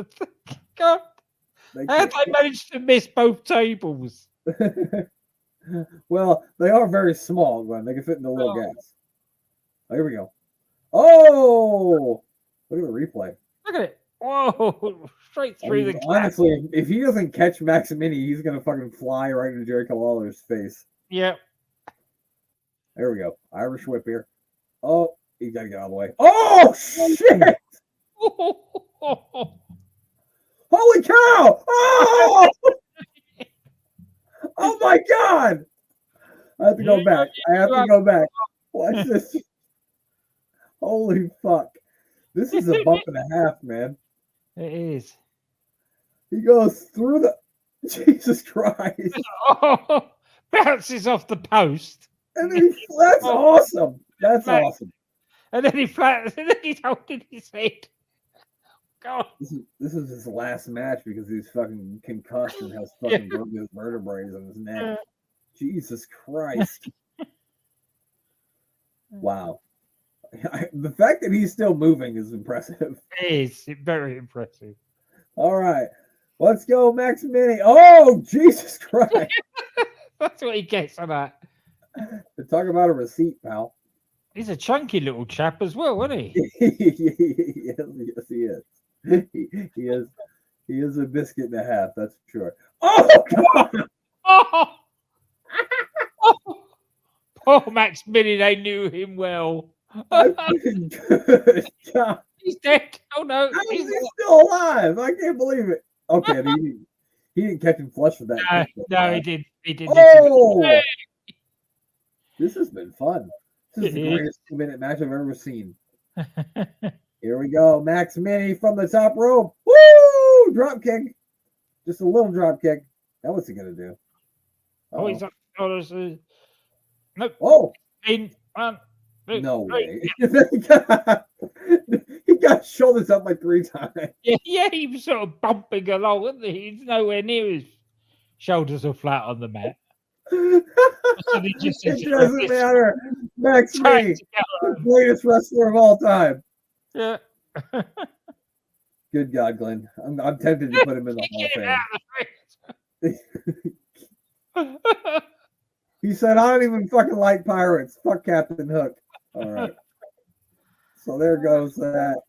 Speaker 2: God. How did they manage to miss both tables?
Speaker 1: Well, they are very small, Glenn. They can fit in the little gaps. Oh, here we go. Oh! Look at the replay.
Speaker 2: Look at it. Whoa! Straight through the
Speaker 1: honestly, if he doesn't catch Max Mini, he's going to fucking fly right into Jericho Lawler's face.
Speaker 2: Yep.
Speaker 1: There we go. Irish whip here. Oh, he got to get out of the way. Oh, shit! Holy cow! Oh! Oh my God! I have to go back. Watch this. Holy fuck. This is a bump and a half, man.
Speaker 2: It is.
Speaker 1: He goes through the... Jesus Christ.
Speaker 2: Oh, bounces off the post.
Speaker 1: And then that's awesome. That's awesome.
Speaker 2: And then he's holding his head. God.
Speaker 1: This is his last match because he's fucking concussed and has fucking broken his vertebrae on his neck. Jesus Christ. Wow. The fact that he's still moving is impressive.
Speaker 2: It is very impressive.
Speaker 1: All right. Let's go, Max Mini. Oh, Jesus Christ.
Speaker 2: That's what he gets on that.
Speaker 1: Talk about a receipt, pal.
Speaker 2: He's a chunky little chap as well, isn't he?
Speaker 1: Yes, he is. He is a biscuit and a half, that's for sure. Oh, God!
Speaker 2: Poor Max Mini, they knew him well.
Speaker 1: God.
Speaker 2: He's dead. Oh, no.
Speaker 1: How is he still alive? I can't believe it. Okay, he didn't catch him flush with that.
Speaker 2: No, he did. He did.
Speaker 1: Oh! This has been fun. This is the greatest 2-minute match I've ever seen. Here we go. Max Mini from the top rope. Woo! Drop kick. Just a little drop kick. Now what's he going to do?
Speaker 2: Oh, he's up. Oh, nope.
Speaker 1: Oh!
Speaker 2: In 1, 2,
Speaker 1: no
Speaker 2: 3.
Speaker 1: way. He got shoulders up like 3 times.
Speaker 2: Yeah, he was sort of bumping along, wasn't he? He's nowhere near his shoulders are flat on the mat. So
Speaker 1: it doesn't matter. Max Mini, the greatest wrestler of all time.
Speaker 2: Yeah.
Speaker 1: Good God, Glenn. I'm tempted to put him in the Hall of Fame. He said, I don't even fucking like pirates. Fuck Captain Hook. All right. So there goes that.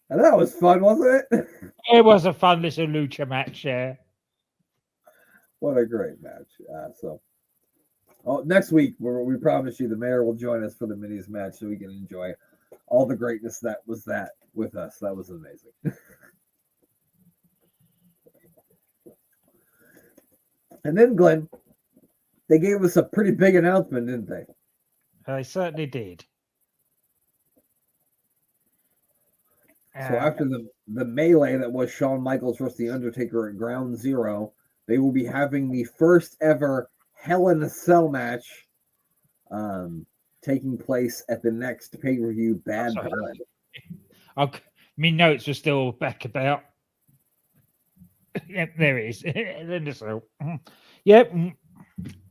Speaker 1: And that was fun, wasn't it?
Speaker 2: It was a fun little lucha match, yeah.
Speaker 1: What a great match. Next week, we promise you the mayor will join us for the minis match so we can enjoy all the greatness that was with us. That was amazing. And then, Glenn, they gave us a pretty big announcement, didn't they?
Speaker 2: They certainly did.
Speaker 1: So after the melee that was Shawn Michaels versus The Undertaker at Ground Zero, they will be having the first ever Hell in a Cell match taking place at the next pay-per-view, Bad Blood.
Speaker 2: My notes are still back about. Yep, there it is. Yep.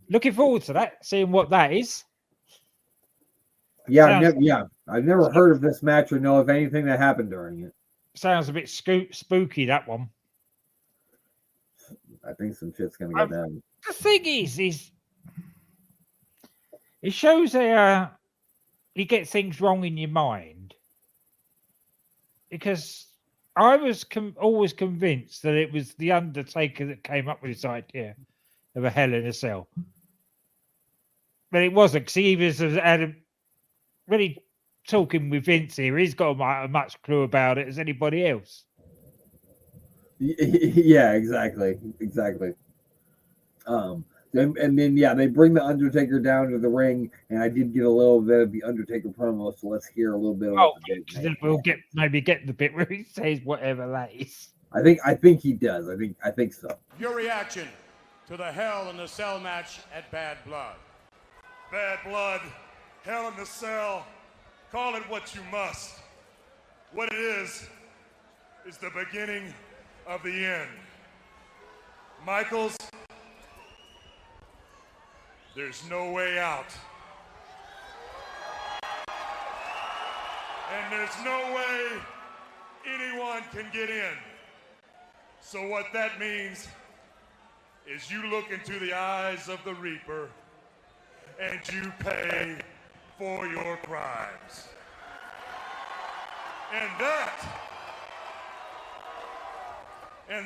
Speaker 2: Looking forward to that, seeing what that is.
Speaker 1: Yeah, I've never heard of this match or know of anything that happened during it.
Speaker 2: Sounds a bit spooky, that one.
Speaker 1: I think some shit's gonna go down.
Speaker 2: The thing is it shows you get things wrong in your mind, because I was always convinced that it was the Undertaker that came up with this idea of a Hell in a Cell, but it wasn't, because he was really talking with Vince here. He's got as much clue about it as anybody else.
Speaker 1: Yeah, exactly. And then they bring the Undertaker down to the ring, and I did get a little bit of the Undertaker promo, so let's hear a little bit of
Speaker 2: we'll get the bit where he says whatever that is.
Speaker 1: I think he does. I think so.
Speaker 4: Your reaction to the Hell in the Cell match at Bad Blood.
Speaker 3: Bad Blood, Hell in the Cell, call it what you must. What it is the beginning of the end. Michaels, there's no way out. And there's no way anyone can get in. So what that means is you look into the eyes of the Reaper and you pay for your crimes. And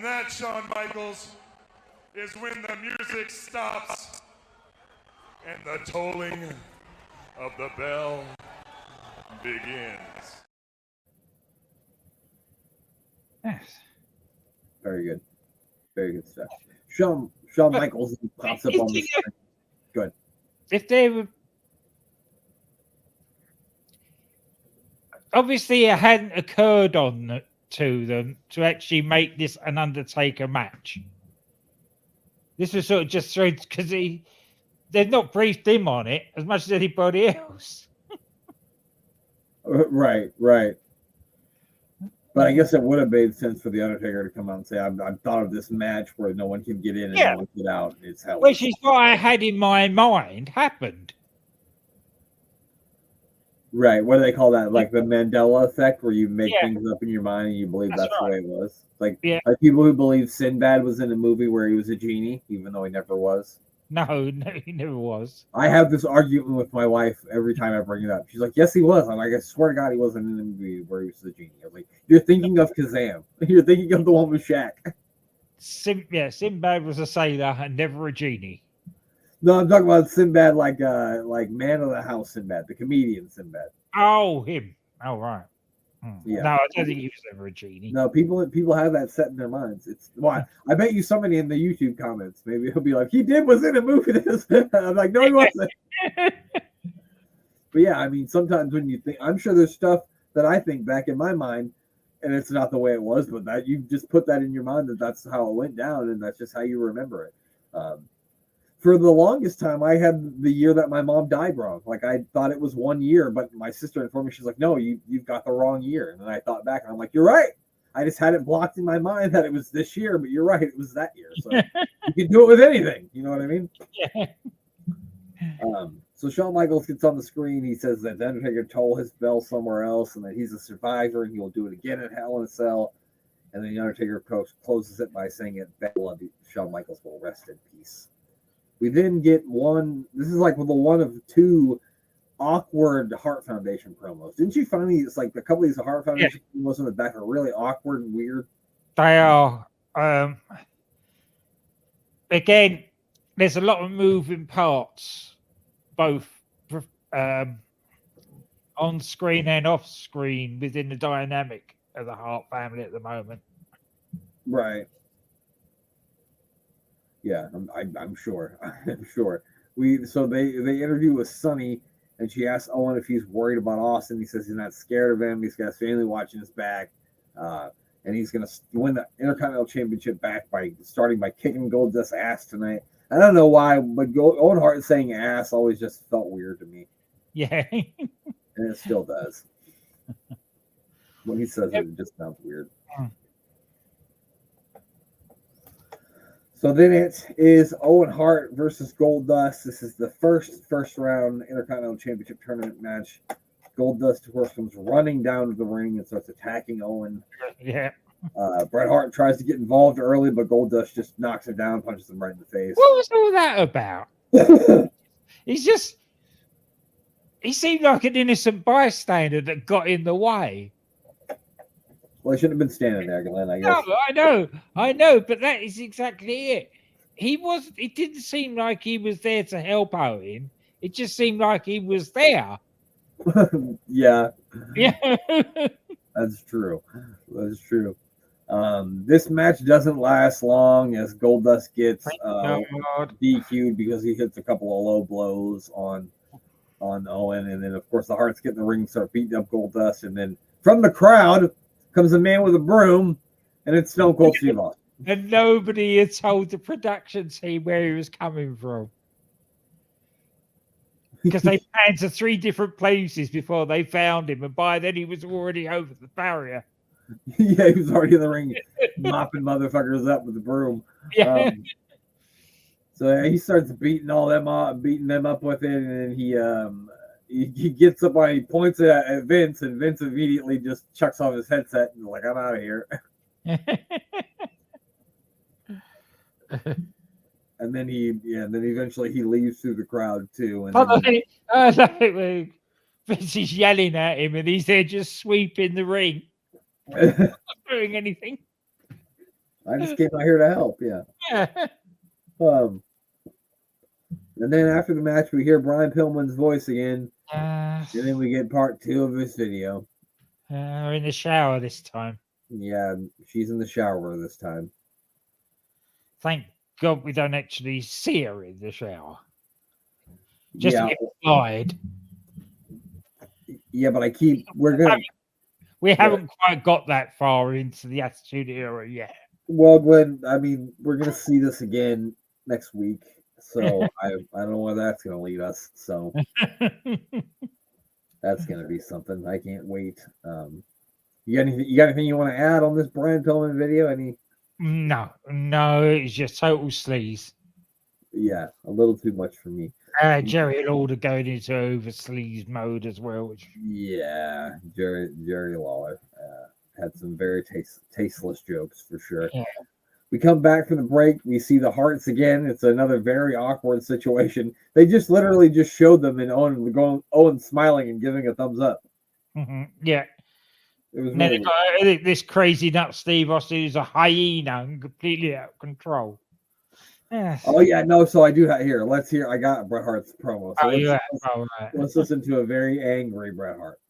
Speaker 3: that, Shawn Michaels, is when the music stops and the tolling of the bell begins.
Speaker 2: Yes.
Speaker 1: Very good stuff. Shawn Michaels pops up on the screen. Good.
Speaker 2: If they were, obviously it hadn't occurred to them to actually make this an Undertaker match. This was sort of just because they've not briefed him on it as much as anybody else.
Speaker 1: Right. But I guess it would have made sense for the Undertaker to come out and say, "I've thought of this match where no one can get in and no one can get out. It's hell."
Speaker 2: Which is what I had in my mind happened.
Speaker 1: Right. What do they call that? Like the Mandela effect, where you make things up in your mind and you believe that's the way it was. Like people who believe Sinbad was in a movie where he was a genie, even though he never was.
Speaker 2: No, he never was.
Speaker 1: I have this argument with my wife every time I bring it up. She's like, "Yes, he was." I'm like, "I swear to God, he wasn't in the movie where he was the genie." I'm like, "You're thinking of Kazam. You're thinking of the one with Shaq."
Speaker 2: Sinbad was a sailor and never a genie.
Speaker 1: No, I'm talking about Sinbad, like Man of the House Sinbad, the comedian Sinbad.
Speaker 2: Oh, him. Oh, right.
Speaker 1: Yeah.
Speaker 2: No, I don't think he was ever a genie.
Speaker 1: No, people have that set in their minds. It's why I bet you somebody in the YouTube comments, maybe he'll be like, "He was in a movie." This. I'm like, "No, he wasn't." But yeah, I mean, sometimes when you think, I'm sure there's stuff that I think back in my mind, and it's not the way it was, but that you just put that in your mind that's how it went down, and that's just how you remember it. For the longest time, I had the year that my mom died wrong. Like, I thought it was 1 year, but my sister informed me, she's like, "No, you've got the wrong year." And then I thought back, and I'm like, "You're right. I just had it blocked in my mind that it was this year, but you're right, it was that year." So you can do it with anything. You know what I mean?
Speaker 2: Yeah.
Speaker 1: So Shawn Michaels gets on the screen. He says that the Undertaker told his bell somewhere else, and that he's a survivor, and he will do it again at Hell in a Cell. And then the Undertaker closes it by saying, "At Bad Blood, Shawn Michaels will rest in peace." We then get this is like the one of two awkward Hart Foundation promos. Didn't you find it's like a couple of these Hart Foundation promos in the back are really awkward and weird?
Speaker 2: They are. Again, there's a lot of moving parts, both on screen and off screen, within the dynamic of the Hart family at the moment.
Speaker 1: Right. Yeah, I'm sure. I'm sure. So they interview with Sonny, and she asks Owen if he's worried about Austin. He says he's not scared of him. He's got his family watching his back, and he's going to win the Intercontinental Championship back by starting by kicking Goldust's ass tonight. I don't know why, but Owen Hart saying ass always just felt weird to me.
Speaker 2: Yeah.
Speaker 1: And it still does. When he says it just sounds weird. So then it is Owen Hart versus Goldust. This is the first round Intercontinental Championship tournament match. Goldust, of course, comes running down to the ring and starts attacking Owen.
Speaker 2: Yeah.
Speaker 1: Bret Hart tries to get involved early, but Goldust just knocks him down, punches him right in the face.
Speaker 2: What was all that about? He seemed like an innocent bystander that got in the way.
Speaker 1: Well, he shouldn't have been standing there, Glenn, I guess.
Speaker 2: No, I know, but that is exactly it. It didn't seem like he was there to help Owen. It just seemed like he was there.
Speaker 1: Yeah.
Speaker 2: Yeah.
Speaker 1: That's true. That's true. This match doesn't last long as Goldust gets DQ'd because he hits a couple of low blows on Owen, and then of course the Harts get in the ring and start beating up Goldust, and then from the crowd comes a man with a broom, and it's Stone Cold Steve Austin.
Speaker 2: And nobody had told the production team where he was coming from. Because they panned to 3 different places before they found him, and by then he was already over the barrier.
Speaker 1: Yeah, he was already in the ring mopping motherfuckers up with the broom.
Speaker 2: Yeah.
Speaker 1: So he starts beating them up with it, and then he gets up and he points it at Vince, and Vince immediately just chucks off his headset and like, I'm out of here. And then eventually he leaves through the crowd too. And
Speaker 2: Vince is yelling at him, and he's there just sweeping the ring, not doing anything.
Speaker 1: I just came out here to help. Yeah. And then after the match, we hear Brian Pillman's voice again, and then we get part 2 of this video.
Speaker 2: We're in the shower this time.
Speaker 1: Yeah, she's in the shower this time.
Speaker 2: Thank God we don't actually see her in the shower. Just to get slide.
Speaker 1: Yeah, but we
Speaker 2: haven't quite got that far into the Attitude Era yet.
Speaker 1: Well, Glenn, I mean, we're gonna see this again next week, so I don't know where that's gonna lead us. So that's gonna be something. I can't wait. You got anything you want to add on this Brian Pillman video?
Speaker 2: No, it's just total sleaze.
Speaker 1: Yeah, a little too much for me.
Speaker 2: Jerry Lawler going into over sleaze mode as well.
Speaker 1: Yeah, Jerry Lawler had some very tasteless jokes for sure. Yeah. We come back from the break. We see the Harts again. It's another very awkward situation. They just literally just showed them and Owen smiling and giving a thumbs up.
Speaker 2: Mm-hmm. Yeah.
Speaker 1: It was
Speaker 2: really this crazy nut Steve Austin is a hyena and completely out of control. Yes.
Speaker 1: Oh yeah, no. So I do here. Let's hear. I got Bret Hart's promo. So let's listen to a very angry Bret Hart.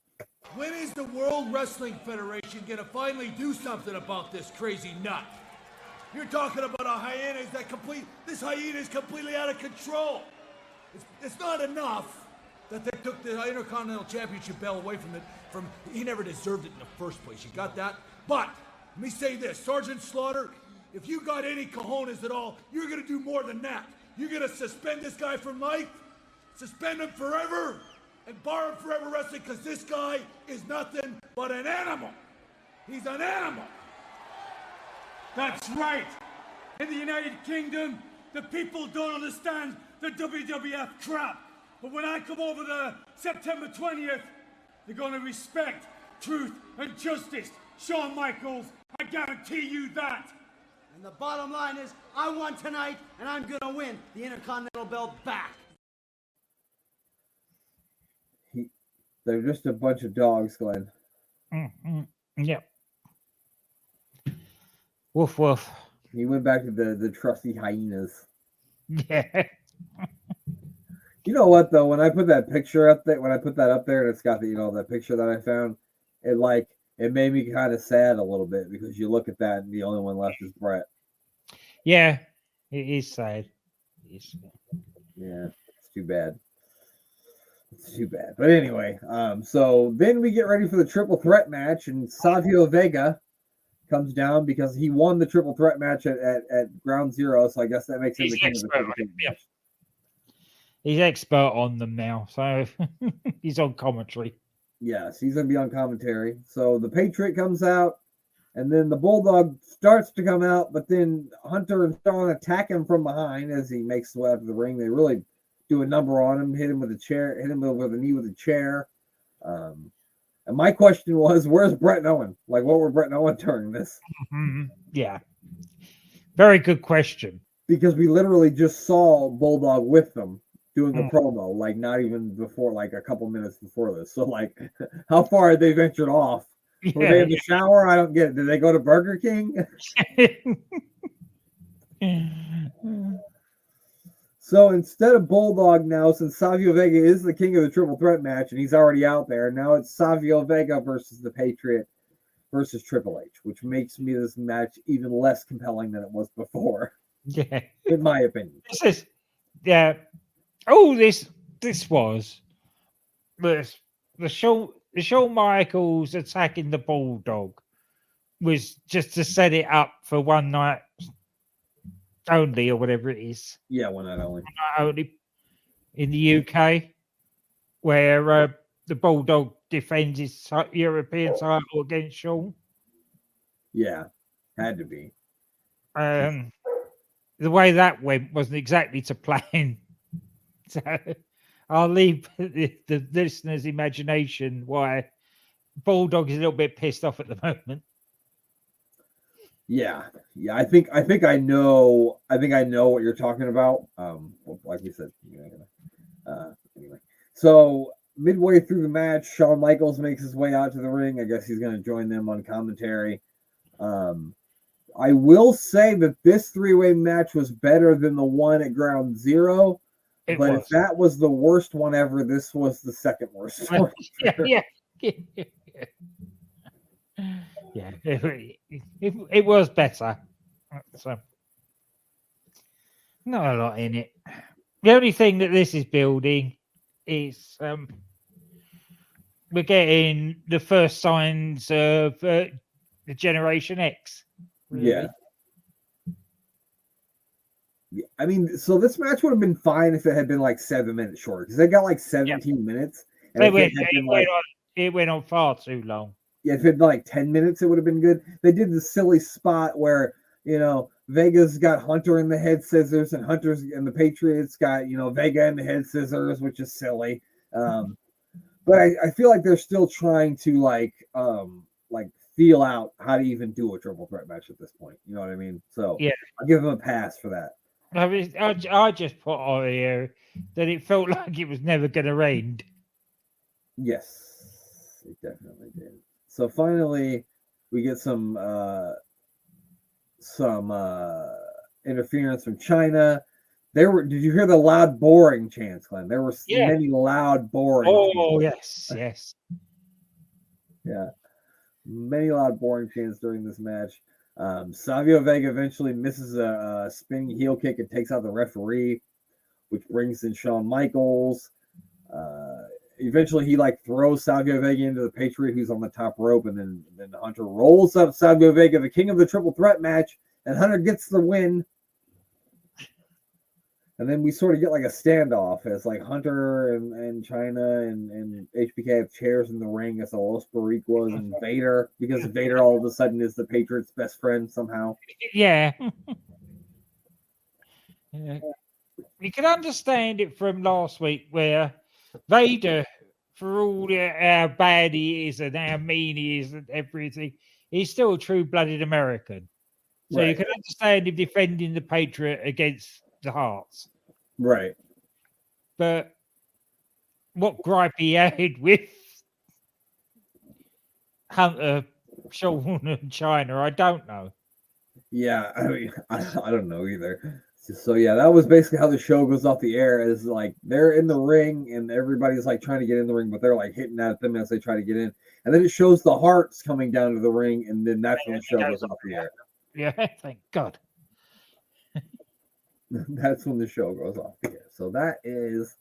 Speaker 3: When is the World Wrestling Federation gonna finally do something about this crazy nut? You're talking about a hyena this hyena is completely out of control. It's not enough that they took the Intercontinental Championship belt away from he never deserved it in the first place. You got that? But let me say this, Sergeant Slaughter, if you got any cojones at all, you're gonna do more than that. You're gonna suspend this guy for life, suspend him forever, and bar him forever wrestling, because this guy is nothing but an animal. He's an animal. That's right. In the United Kingdom, the people don't understand the WWF crap. But when I come over there September 20th, they're going to respect truth and justice. Shawn Michaels, I guarantee you that.
Speaker 5: And the bottom line is, I won tonight, and I'm going to win the Intercontinental belt back.
Speaker 1: They're just a bunch of dogs, Glenn.
Speaker 2: Mm-hmm. Yep. Woof, woof.
Speaker 1: He went back to the trusty hyenas.
Speaker 2: Yeah.
Speaker 1: You know what, though? When I put that picture up there, and it's got that picture that I found, it made me kind of sad a little bit, because you look at that and the only one left is Bret.
Speaker 2: Yeah. It is sad.
Speaker 1: Yeah, it's too bad. It's too bad. But anyway, so then we get ready for the triple threat match, and Savio Vega comes down because he won the triple threat match at Ground Zero. So I guess that makes him the king of the triple threat match.
Speaker 2: He's expert on them now, so he's on commentary.
Speaker 1: Yes, he's going to be on commentary. So the Patriot comes out, and then the Bulldog starts to come out, but then Hunter and Sean attack him from behind as he makes his way out to the ring. They really do a number on him, hit him with a chair, hit him with a knee with a chair. And my question was, where's Bret and Owen? Like, what were Bret and Owen during this?
Speaker 2: Yeah. Very good question.
Speaker 1: Because we literally just saw Bulldog with them doing a promo, like not even before, like a couple minutes before this. So, like, how far had they ventured off? Were they in the shower? I don't get it. Did they go to Burger King? So instead of Bulldog now, since Savio Vega is the king of the triple threat match and he's already out there, now it's Savio Vega versus the Patriot versus Triple H, which makes me this match even less compelling than it was before.
Speaker 2: Yeah.
Speaker 1: In my opinion.
Speaker 2: This is, yeah. Oh, this was the Shawn Michaels attacking the Bulldog was just to set it up for one night only, or whatever it is.
Speaker 1: Yeah, one night only.
Speaker 2: One night only in the UK, where the Bulldog defends his European title against Shawn.
Speaker 1: Yeah, had to be.
Speaker 2: The way that went wasn't exactly to plan. So I'll leave the listener's imagination why Bulldog is a little bit pissed off at the moment.
Speaker 1: Yeah. I think I know what you're talking about. Like we said, anyway. So midway through the match, Shawn Michaels makes his way out to the ring. I guess he's going to join them on commentary. I will say that this three-way match was better than the one at Ground Zero. If that was the worst one ever, this was the second worst one.
Speaker 2: Yeah. It was better. So not a lot in it. The only thing that this is building is we're getting the first signs of the Generation X. Really.
Speaker 1: Yeah. I mean, so this match would have been fine if it had been like 7 minutes short, because they got like 17 minutes. And
Speaker 2: it went on far too long.
Speaker 1: Yeah, if it had been like 10 minutes, it would have been good. They did the silly spot where, Vega's got Hunter in the head scissors, and Hunter's and the Patriots got, Vega in the head scissors, which is silly. But I feel like they're still trying to feel out how to even do a triple threat match at this point. You know what I mean? So yeah, I'll give them a pass for that.
Speaker 2: I just put on here that it felt like it was never going to end.
Speaker 1: Yes, it definitely did. So finally, we get some interference from China. Did you hear the loud, boring chants, Glenn? There were many loud, boring.
Speaker 2: Oh,
Speaker 1: chants.
Speaker 2: yes.
Speaker 1: Yeah, many loud, boring chants during this match. Savio Vega eventually misses a spinning heel kick and takes out the referee, which brings in Shawn Michaels. Eventually, he throws Savio Vega into the Patriot, who's on the top rope, and then Hunter rolls up Savio Vega, the king of the triple threat match, and Hunter gets the win. And then we sort of get a standoff as Hunter and China and HBK have chairs in the ring as Los Boricuas and Vader, because Vader all of a sudden is the Patriots' best friend somehow.
Speaker 2: Yeah. You can understand it from last week where Vader, for all how bad he is and how mean he is and everything, he's still a true-blooded American. So right. You can understand him defending the Patriot against the Harts.
Speaker 1: Right.
Speaker 2: But what gripe he had with Hunter, Shawn, and China, I don't know.
Speaker 1: Yeah, I mean, I don't know either. So yeah, that was basically how the show goes off the air. Is they're in the ring and everybody's trying to get in the ring, but they're hitting at them as they try to get in. And then it shows the Harts coming down to the ring, and then that's when the show goes off the air.
Speaker 2: Yeah, thank God.
Speaker 1: That's when the show goes off the air. So that is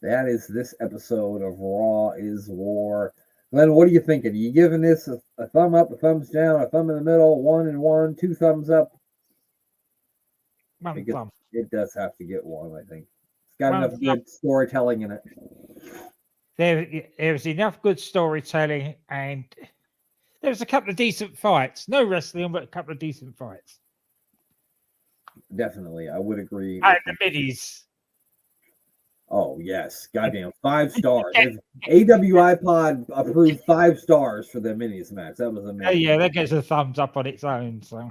Speaker 1: this episode of Raw is War. Glenn, what are you thinking? Are you giving this a thumb up, a thumbs down, a thumb in the middle, 1 and 1, 2 thumbs up?
Speaker 2: One thumb.
Speaker 1: It does have to get 1, I think. It's got
Speaker 2: One
Speaker 1: enough good storytelling in it.
Speaker 2: There's enough good storytelling, and there's a couple of decent fights. No wrestling, but a couple of decent fights.
Speaker 1: Definitely, I would agree.
Speaker 2: And the middies.
Speaker 1: Oh, yes. Goddamn. 5 stars. AWIPod approved 5 stars for the minis match. That was amazing.
Speaker 2: Oh, yeah, that gets a thumbs up on its own. So,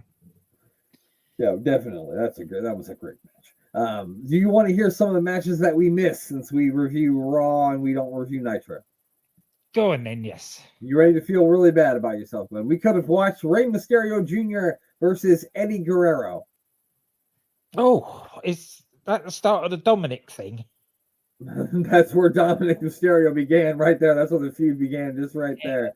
Speaker 1: yeah, definitely. That was a great match. Do you want to hear some of the matches that we missed since we review Raw and we don't review Nitro?
Speaker 2: go on then, yes.
Speaker 1: You ready to feel really bad about yourself, Glenn? We could have watched Rey Mysterio Jr. versus Eddie Guerrero.
Speaker 2: Oh, is that the start of the Dominic thing?
Speaker 1: That's where Dominic Mysterio began, right there. That's where the feud began, just right there.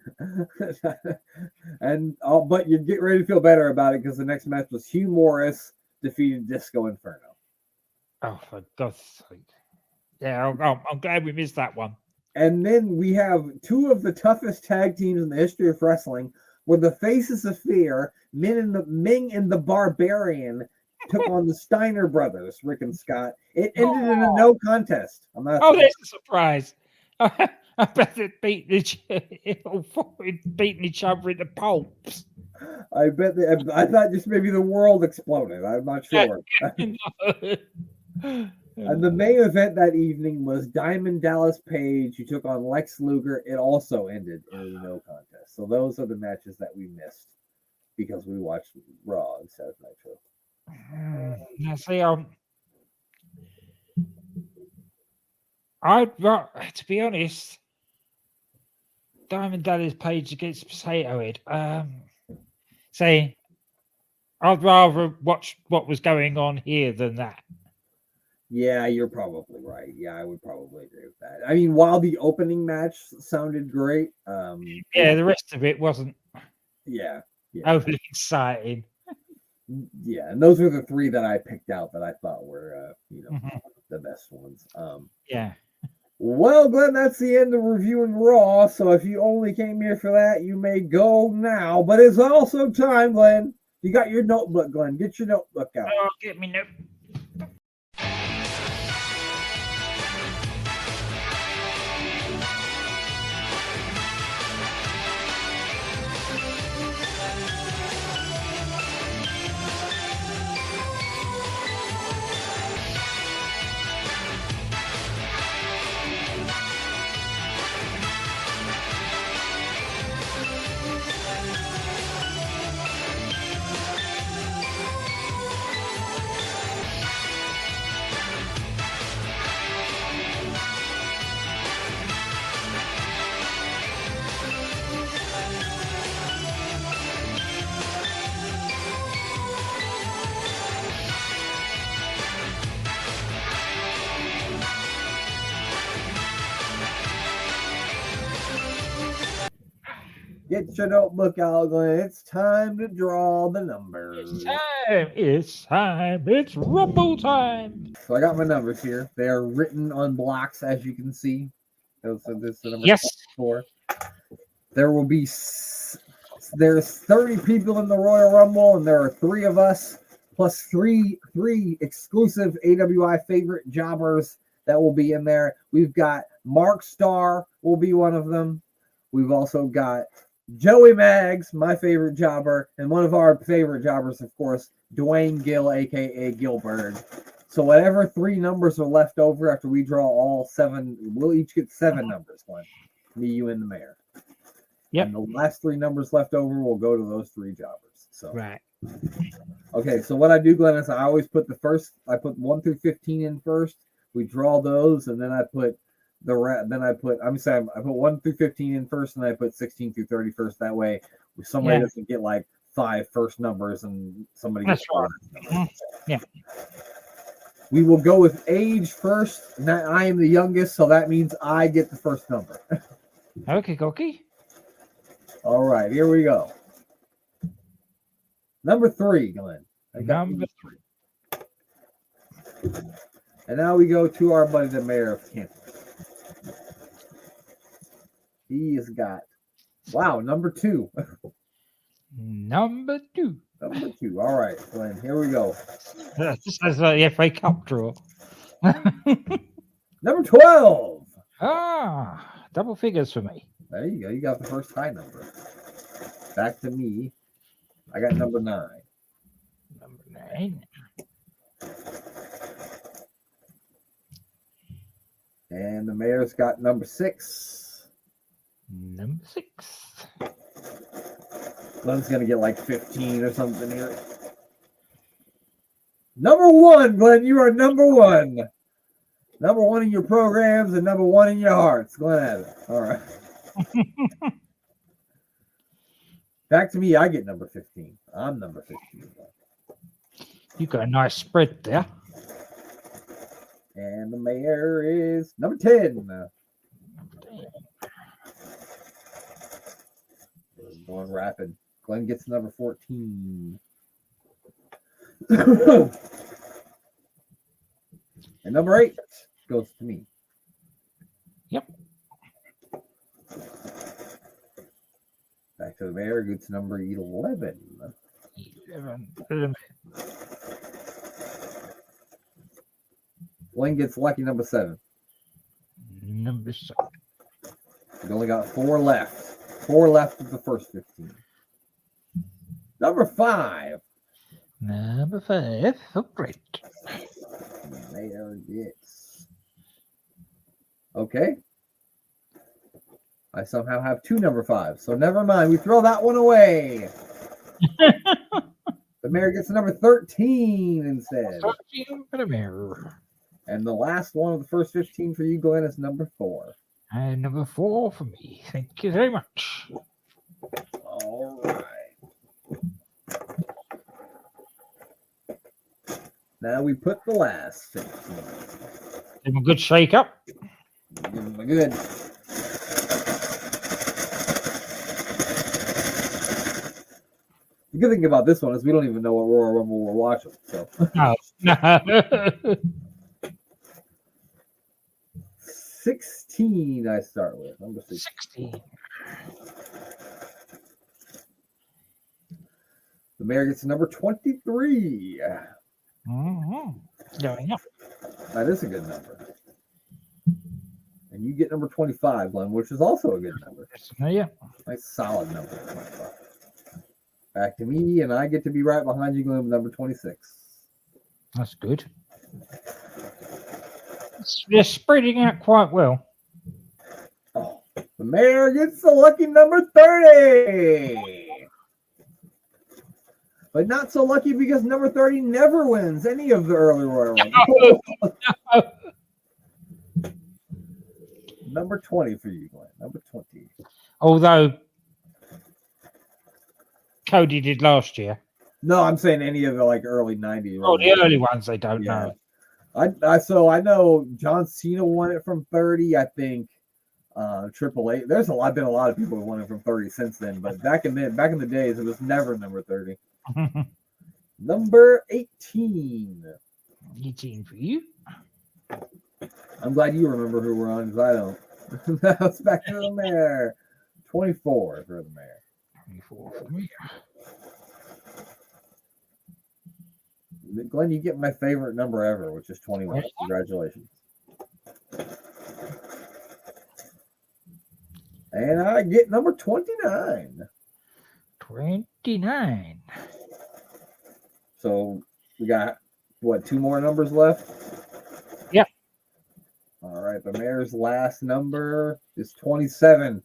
Speaker 1: But you get ready to feel better about it because the next match was Hugh Morris defeated Disco Inferno.
Speaker 2: Oh, for God's sake! Yeah, I'm glad we missed that one.
Speaker 1: And then we have two of the toughest tag teams in the history of wrestling, where the Faces of Fear, Ming and the Barbarian, took on the Steiner brothers, Rick and Scott. It ended in a no contest.
Speaker 2: There's a surprise. I bet it beating each other into pulps.
Speaker 1: I thought just maybe the world exploded. I'm not sure. And the main event that evening was Diamond Dallas Page, who took on Lex Luger. It also ended in a no contest. So those are the matches that we missed because we watched Raw instead of Nitro.
Speaker 2: Now, see, to be honest, Diamond Dallas Page against Potato Head. Say, I'd rather watch what was going on here than that.
Speaker 1: Yeah, you're probably right. Yeah, I would probably agree with that. I mean, while the opening match sounded great,
Speaker 2: the rest of it wasn't.
Speaker 1: Yeah.
Speaker 2: Overly exciting.
Speaker 1: Yeah, and those were the three that I picked out that I thought were, the best ones.
Speaker 2: Yeah.
Speaker 1: Well, Glenn, that's the end of reviewing Raw. So if you only came here for that, you may go now. But it's also time, Glenn. You got your notebook, Glenn. Get your notebook out.
Speaker 2: Oh, get me notebook.
Speaker 1: Get your notebook out, Glenn. It's time to draw the numbers.
Speaker 2: It's time. It's Rumble time.
Speaker 1: So I got my numbers here. They are written on blocks, as you can see. So this is the number 4. There will be there's 30 people in the Royal Rumble, and there are 3 of us, plus three exclusive AWI favorite jobbers that will be in there. We've got Mark Starr will be one of them. We've also got Joey Maggs, my favorite jobber, and one of our favorite jobbers, of course, Dwayne Gill, a.k.a. Gilbert. So whatever 3 numbers are left over after we draw all 7, we'll each get 7 numbers, Glenn. Me, you, and the mayor.
Speaker 2: Yep.
Speaker 1: And the last 3 numbers left over will go to those 3 jobbers. So
Speaker 2: right.
Speaker 1: Okay, so what I do, Glenn, is I always put I put 1 through 15 in first. We draw those, and then I put I put 1 through 15 in first, and I put 16 through 30 first. That way, somebody doesn't get like 5 first numbers and somebody gets 4 numbers.
Speaker 2: Yeah.
Speaker 1: We will go with age first. Now, I am the youngest, so that means I get the first number.
Speaker 2: Okay.
Speaker 1: All right, here we go. Number 3, Glenn.
Speaker 2: Number 3.
Speaker 1: And now we go to our buddy, the mayor of Kansas. He has got, wow, number 2.
Speaker 2: Number 2.
Speaker 1: Number 2. All right, Glenn, here we go.
Speaker 2: This is the FA Cup draw.
Speaker 1: Number 12.
Speaker 2: Double figures for me.
Speaker 1: There you go. You got the first high number. Back to me. I got number 9.
Speaker 2: Number 9.
Speaker 1: And the mayor's got number 6.
Speaker 2: Number 6.
Speaker 1: Glenn's going to get like 15 or something here. Number 1, Glenn. You are number 1. Number 1 in your programs and number 1 in your hearts. Glenn has it. All right. Back to me. I get number 15. I'm number 15.
Speaker 2: You got a nice spread there.
Speaker 1: And the mayor is number 10. Going rapid. Glenn gets number 14. And number 8 goes to me.
Speaker 2: Yep.
Speaker 1: Back to the mayor, gets number 11.
Speaker 2: 11.
Speaker 1: Glenn gets lucky number 7.
Speaker 2: Number 7.
Speaker 1: We've only got 4 left. 4 left of the first 15. Number 5.
Speaker 2: Number 5. Oh, great.
Speaker 1: Mayor gets. Okay. I somehow have 2 number 5s, so never mind. We throw that one away. The mayor gets number 13 instead.
Speaker 2: 13 for the mayor.
Speaker 1: And the last one of the first 15 for you, Glenn, is number 4.
Speaker 2: And number 4 for me. Thank you very much.
Speaker 1: All right. Now we put the last 15.
Speaker 2: Give him a good shake up.
Speaker 1: Give them a good. The good thing about this one is we don't even know what Royal Rumble we're watching. So
Speaker 2: No.
Speaker 1: 16 I start with. Number
Speaker 2: 16.
Speaker 1: The mayor gets number 23.
Speaker 2: Going up.
Speaker 1: That is a good number. And you get number 25, Glenn, which is also a good number.
Speaker 2: Yeah.
Speaker 1: Nice solid number, 25. Back to me, and I get to be right behind you, Glenn, with number 26.
Speaker 2: That's good. They're spreading out quite well.
Speaker 1: Oh, the mayor gets the lucky number 30. But not so lucky because number 30 never wins any of the early Royal Rumble. Number 20 for you, Glenn. Number 20.
Speaker 2: Although Cody did last year.
Speaker 1: No, I'm saying any of the like early 90s.
Speaker 2: Oh, the early ones they don't know.
Speaker 1: I know John Cena won it from 30. I think Triple H. There's been a lot of people who won it from 30 since then. But back in the days, it was never number 30. Number 18.
Speaker 2: 18 for you.
Speaker 1: I'm glad you remember who we're on because I don't. Now it's back to the mayor. 24 for the mayor.
Speaker 2: 24 for me.
Speaker 1: Glenn, you get my favorite number ever, which is 21. Congratulations. And I get number 29.
Speaker 2: 29.
Speaker 1: So we got, what, 2 more numbers left?
Speaker 2: Yep.
Speaker 1: All right, the mayor's last number is 27.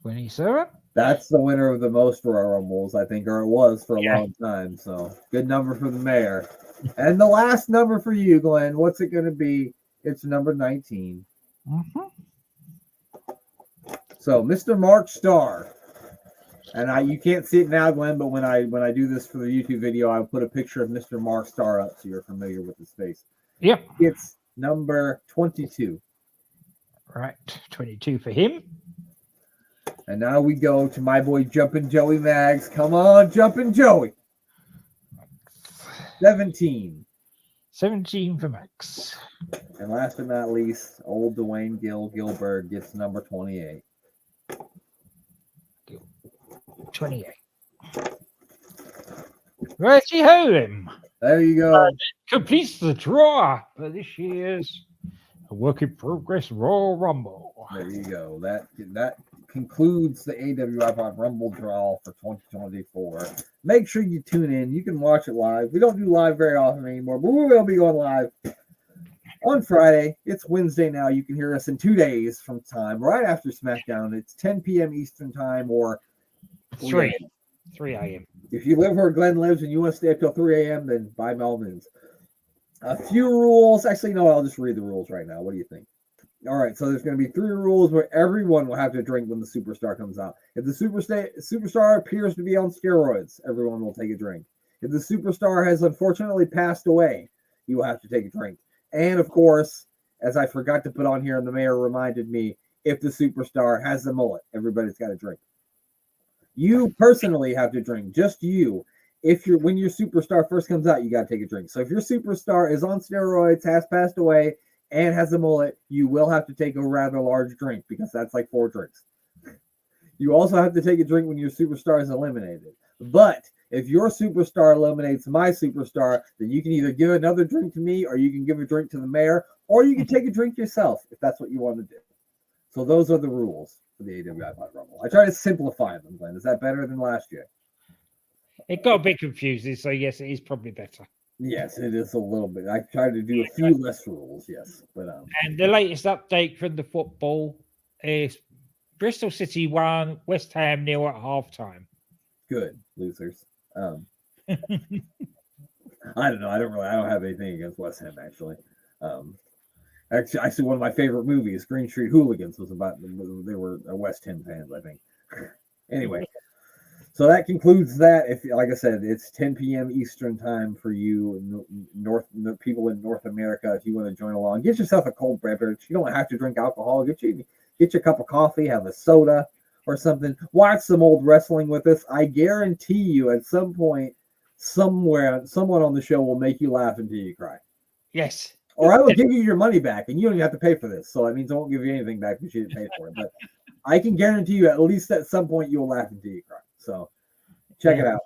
Speaker 2: 27?
Speaker 1: That's the winner of the most Royal Rumbles, I think, or it was for a long time. So good number for the mayor. And the last number for you, Glenn, what's it going to be? It's number 19. So Mr. Mark Starr. And you can't see it now, Glenn, but when I do this for the YouTube video, I'll put a picture of Mr. Mark Starr up so you're familiar with his face.
Speaker 2: Yep.
Speaker 1: It's number 22.
Speaker 2: Right. 22 for him.
Speaker 1: And now we go to my boy Jumpin' Joey Mags. Come on, Jumpin' Joey. 17.
Speaker 2: 17 for Max.
Speaker 1: And last but not least, old Dwayne Gilbert gets number 28.
Speaker 2: 28. Righty ho then.
Speaker 1: There you go.
Speaker 2: Completes the draw for this year's Work in Progress Royal Rumble.
Speaker 1: There you go. That concludes the AWIPOD Rumble draw for 2024. Make sure you tune in. You can watch it live. We don't do live very often anymore, but we will be going live on Friday. It's Wednesday now. You can hear us in 2 days from time, right after SmackDown. It's 10 p.m. Eastern time or
Speaker 2: 3 a.m.
Speaker 1: If you live where Glenn lives and you want to stay up till 3 a.m., then by all means. A few rules. Actually, no, I'll just read the rules right now. What do you think? All right, so there's going to be 3 rules where everyone will have to drink when the superstar comes out. If the superstar appears to be on steroids, everyone will take a drink. If the superstar has unfortunately passed away, you will have to take a drink. And of course, as I forgot to put on here and the mayor reminded me, if the superstar has the mullet, everybody's got to drink. You personally have to drink, just you. When your superstar first comes out, you got to take a drink. So if your superstar is on steroids, has passed away, and has a mullet, you will have to take a rather large drink because that's like 4 drinks. You also have to take a drink when your superstar is eliminated. But if your superstar eliminates my superstar, then you can either give another drink to me or you can give a drink to the mayor or you can take a drink yourself if that's what you want to do. So those are the rules for the AWIPOD Rumble. I try to simplify them, Glenn. Is that better than last year?
Speaker 2: It got a bit confusing, so yes, it is probably better.
Speaker 1: Yes, it is a little bit. I tried to do a few less rules, yes. But
Speaker 2: and the latest update from the football is Bristol City 1, West Ham 0 at halftime.
Speaker 1: Good, losers. I don't know. I don't have anything against West Ham, actually. Actually, one of my favorite movies, Green Street Hooligans, was about they were West Ham fans, I think. Anyway. So that concludes that. If, like I said, it's 10 p.m. Eastern time for you, people in North America. If you want to join along, get yourself a cold beverage. You don't have to drink alcohol. Get you a cup of coffee, have a soda or something. Watch some old wrestling with us. I guarantee you, at some point, somewhere, someone on the show will make you laugh until you cry.
Speaker 2: Yes.
Speaker 1: Or I will give you your money back, and you don't even have to pay for this. So that means I won't give you anything back because you didn't pay for it. But I can guarantee you, at least at some point, you'll laugh until you cry. So check it out.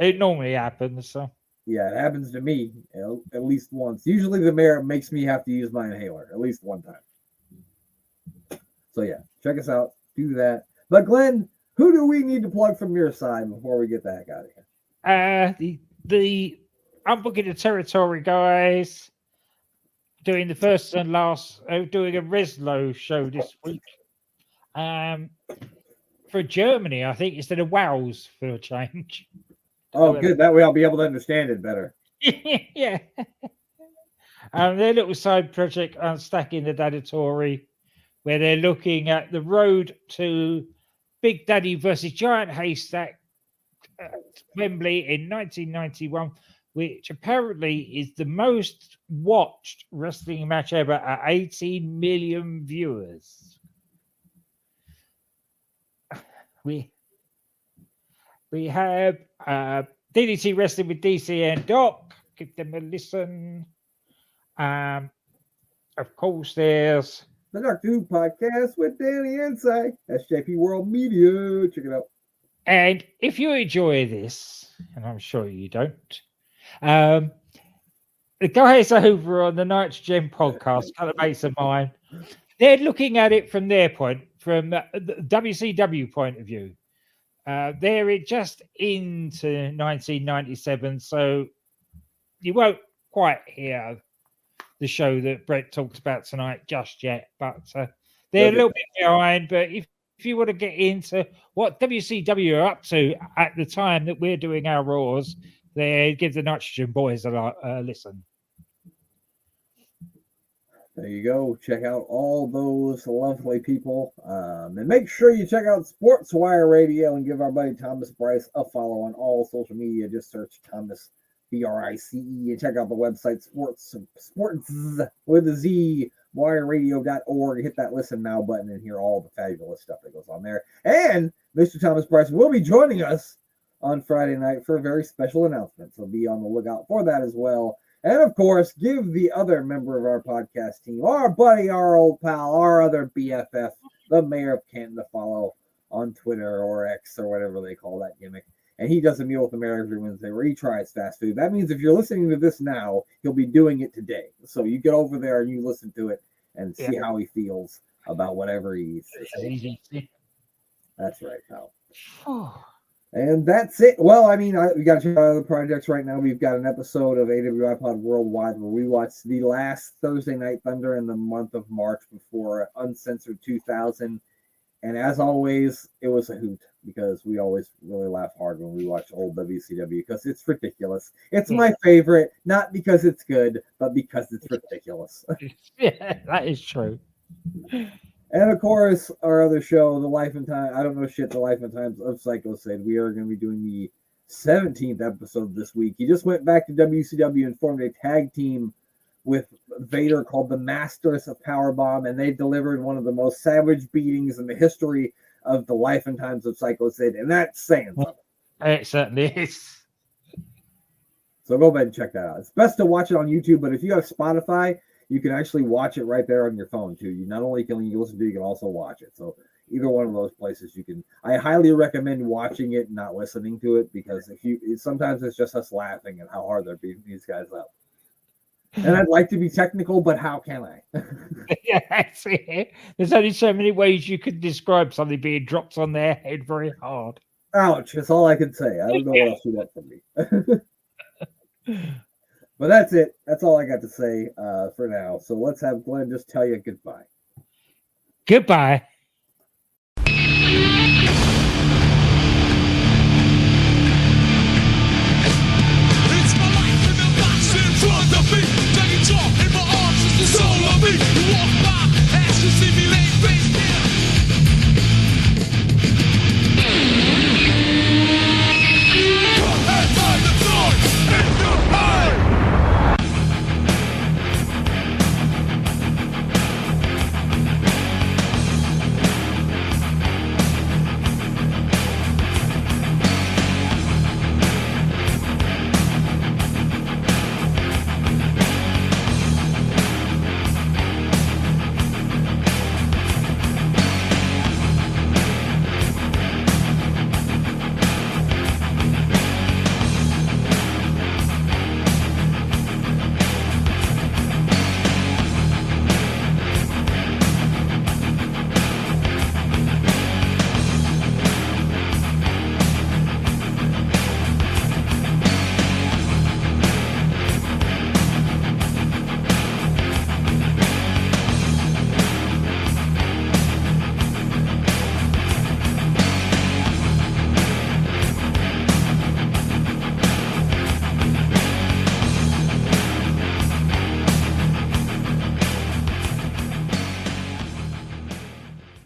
Speaker 2: It normally happens. So
Speaker 1: yeah, it happens to me at least once. Usually the mayor makes me have to use my inhaler at least one time. So yeah, check us out. Do that. But Glenn, who do we need to plug from your side before we get the heck out of here?
Speaker 2: The Unbooking the Territory guys doing the first and last, doing a Reslo show this week. For Germany, I think, instead of Wales for a change.
Speaker 1: Oh, good. That way I'll be able to understand it better.
Speaker 2: Yeah. Their little side project, Unstacking the Dadatory, where they're looking at the road to Big Daddy versus Giant Haystack at Wembley in 1991, which apparently is the most watched wrestling match ever at 18 million viewers. We have DDT Wrestling with DC and Doc. Give them a listen. Of course, there's
Speaker 1: the Doctor Who podcast with Danny Inside. SJP World Media. Check it out.
Speaker 2: And if you enjoy this, and I'm sure you don't, the guys over on the Nitrogen podcast, kind of mates of mine, they're looking at it from their point, from the WCW point of view. They're just into 1997, so you won't quite hear the show that Bret talked about tonight just yet, but they're a little bit behind. But if you want to get into what WCW are up to at the time that we're doing our Raws, they give the Nitrogen boys a listen.
Speaker 1: There you go. Check out all those lovely people. And make sure you check out Sports Wire Radio and give our buddy Thomas Bryce a follow on all social media. Just search Thomas BRICE and check out the website sports with a Z, wireradio.org. Hit that listen now button and hear all the fabulous stuff that goes on there. And Mr. Thomas Bryce will be joining us on Friday night for a very special announcement. So be on the lookout for that as well. And of course, give the other member of our podcast team, our buddy, our old pal, our other BFF, the mayor of Canton, a follow on Twitter or X or whatever they call that gimmick. And he does a meal with the mayor every Wednesday where he tries fast food. That means if you're listening to this now, he'll be doing it today. So you get over there and you listen to it and see how he feels about whatever he eats. That's right, pal. And that's it. Well, I mean, we got to check out other projects right now. We've got an episode of AWIPOD Worldwide where we watched the last Thursday Night Thunder in the month of March before Uncensored 2000. And as always, it was a hoot because we always really laugh hard when we watch old WCW because it's ridiculous. It's my favorite, not because it's good, but because it's ridiculous.
Speaker 2: Yeah, that is true.
Speaker 1: And of course, our other show, The Life and Time, I don't know shit, The Life and Times of Psycho Sid. We are going to be doing the 17th episode this week. He just went back to WCW and formed a tag team with Vader called the Masters of Powerbomb, and they delivered one of the most savage beatings in the history of The Life and Times of Psycho Sid, and that's saying something.
Speaker 2: It certainly is.
Speaker 1: So go ahead and check that out. It's best to watch it on YouTube, but if you have Spotify, you can actually watch it right there on your phone too. You not only can you listen to it, you can also watch it. So either one of those places you can. I highly recommend watching it, not listening to it, because sometimes it's just us laughing at how hard they're beating these guys up. And I'd like to be technical, but how can I?
Speaker 2: Yeah, that's it. There's only so many ways you could describe something being dropped on their head very hard.
Speaker 1: Ouch, that's all I can say. I don't know what else you want from me. But that's it. That's all I got to say for now. So let's have Glenn just tell you goodbye.
Speaker 2: Goodbye.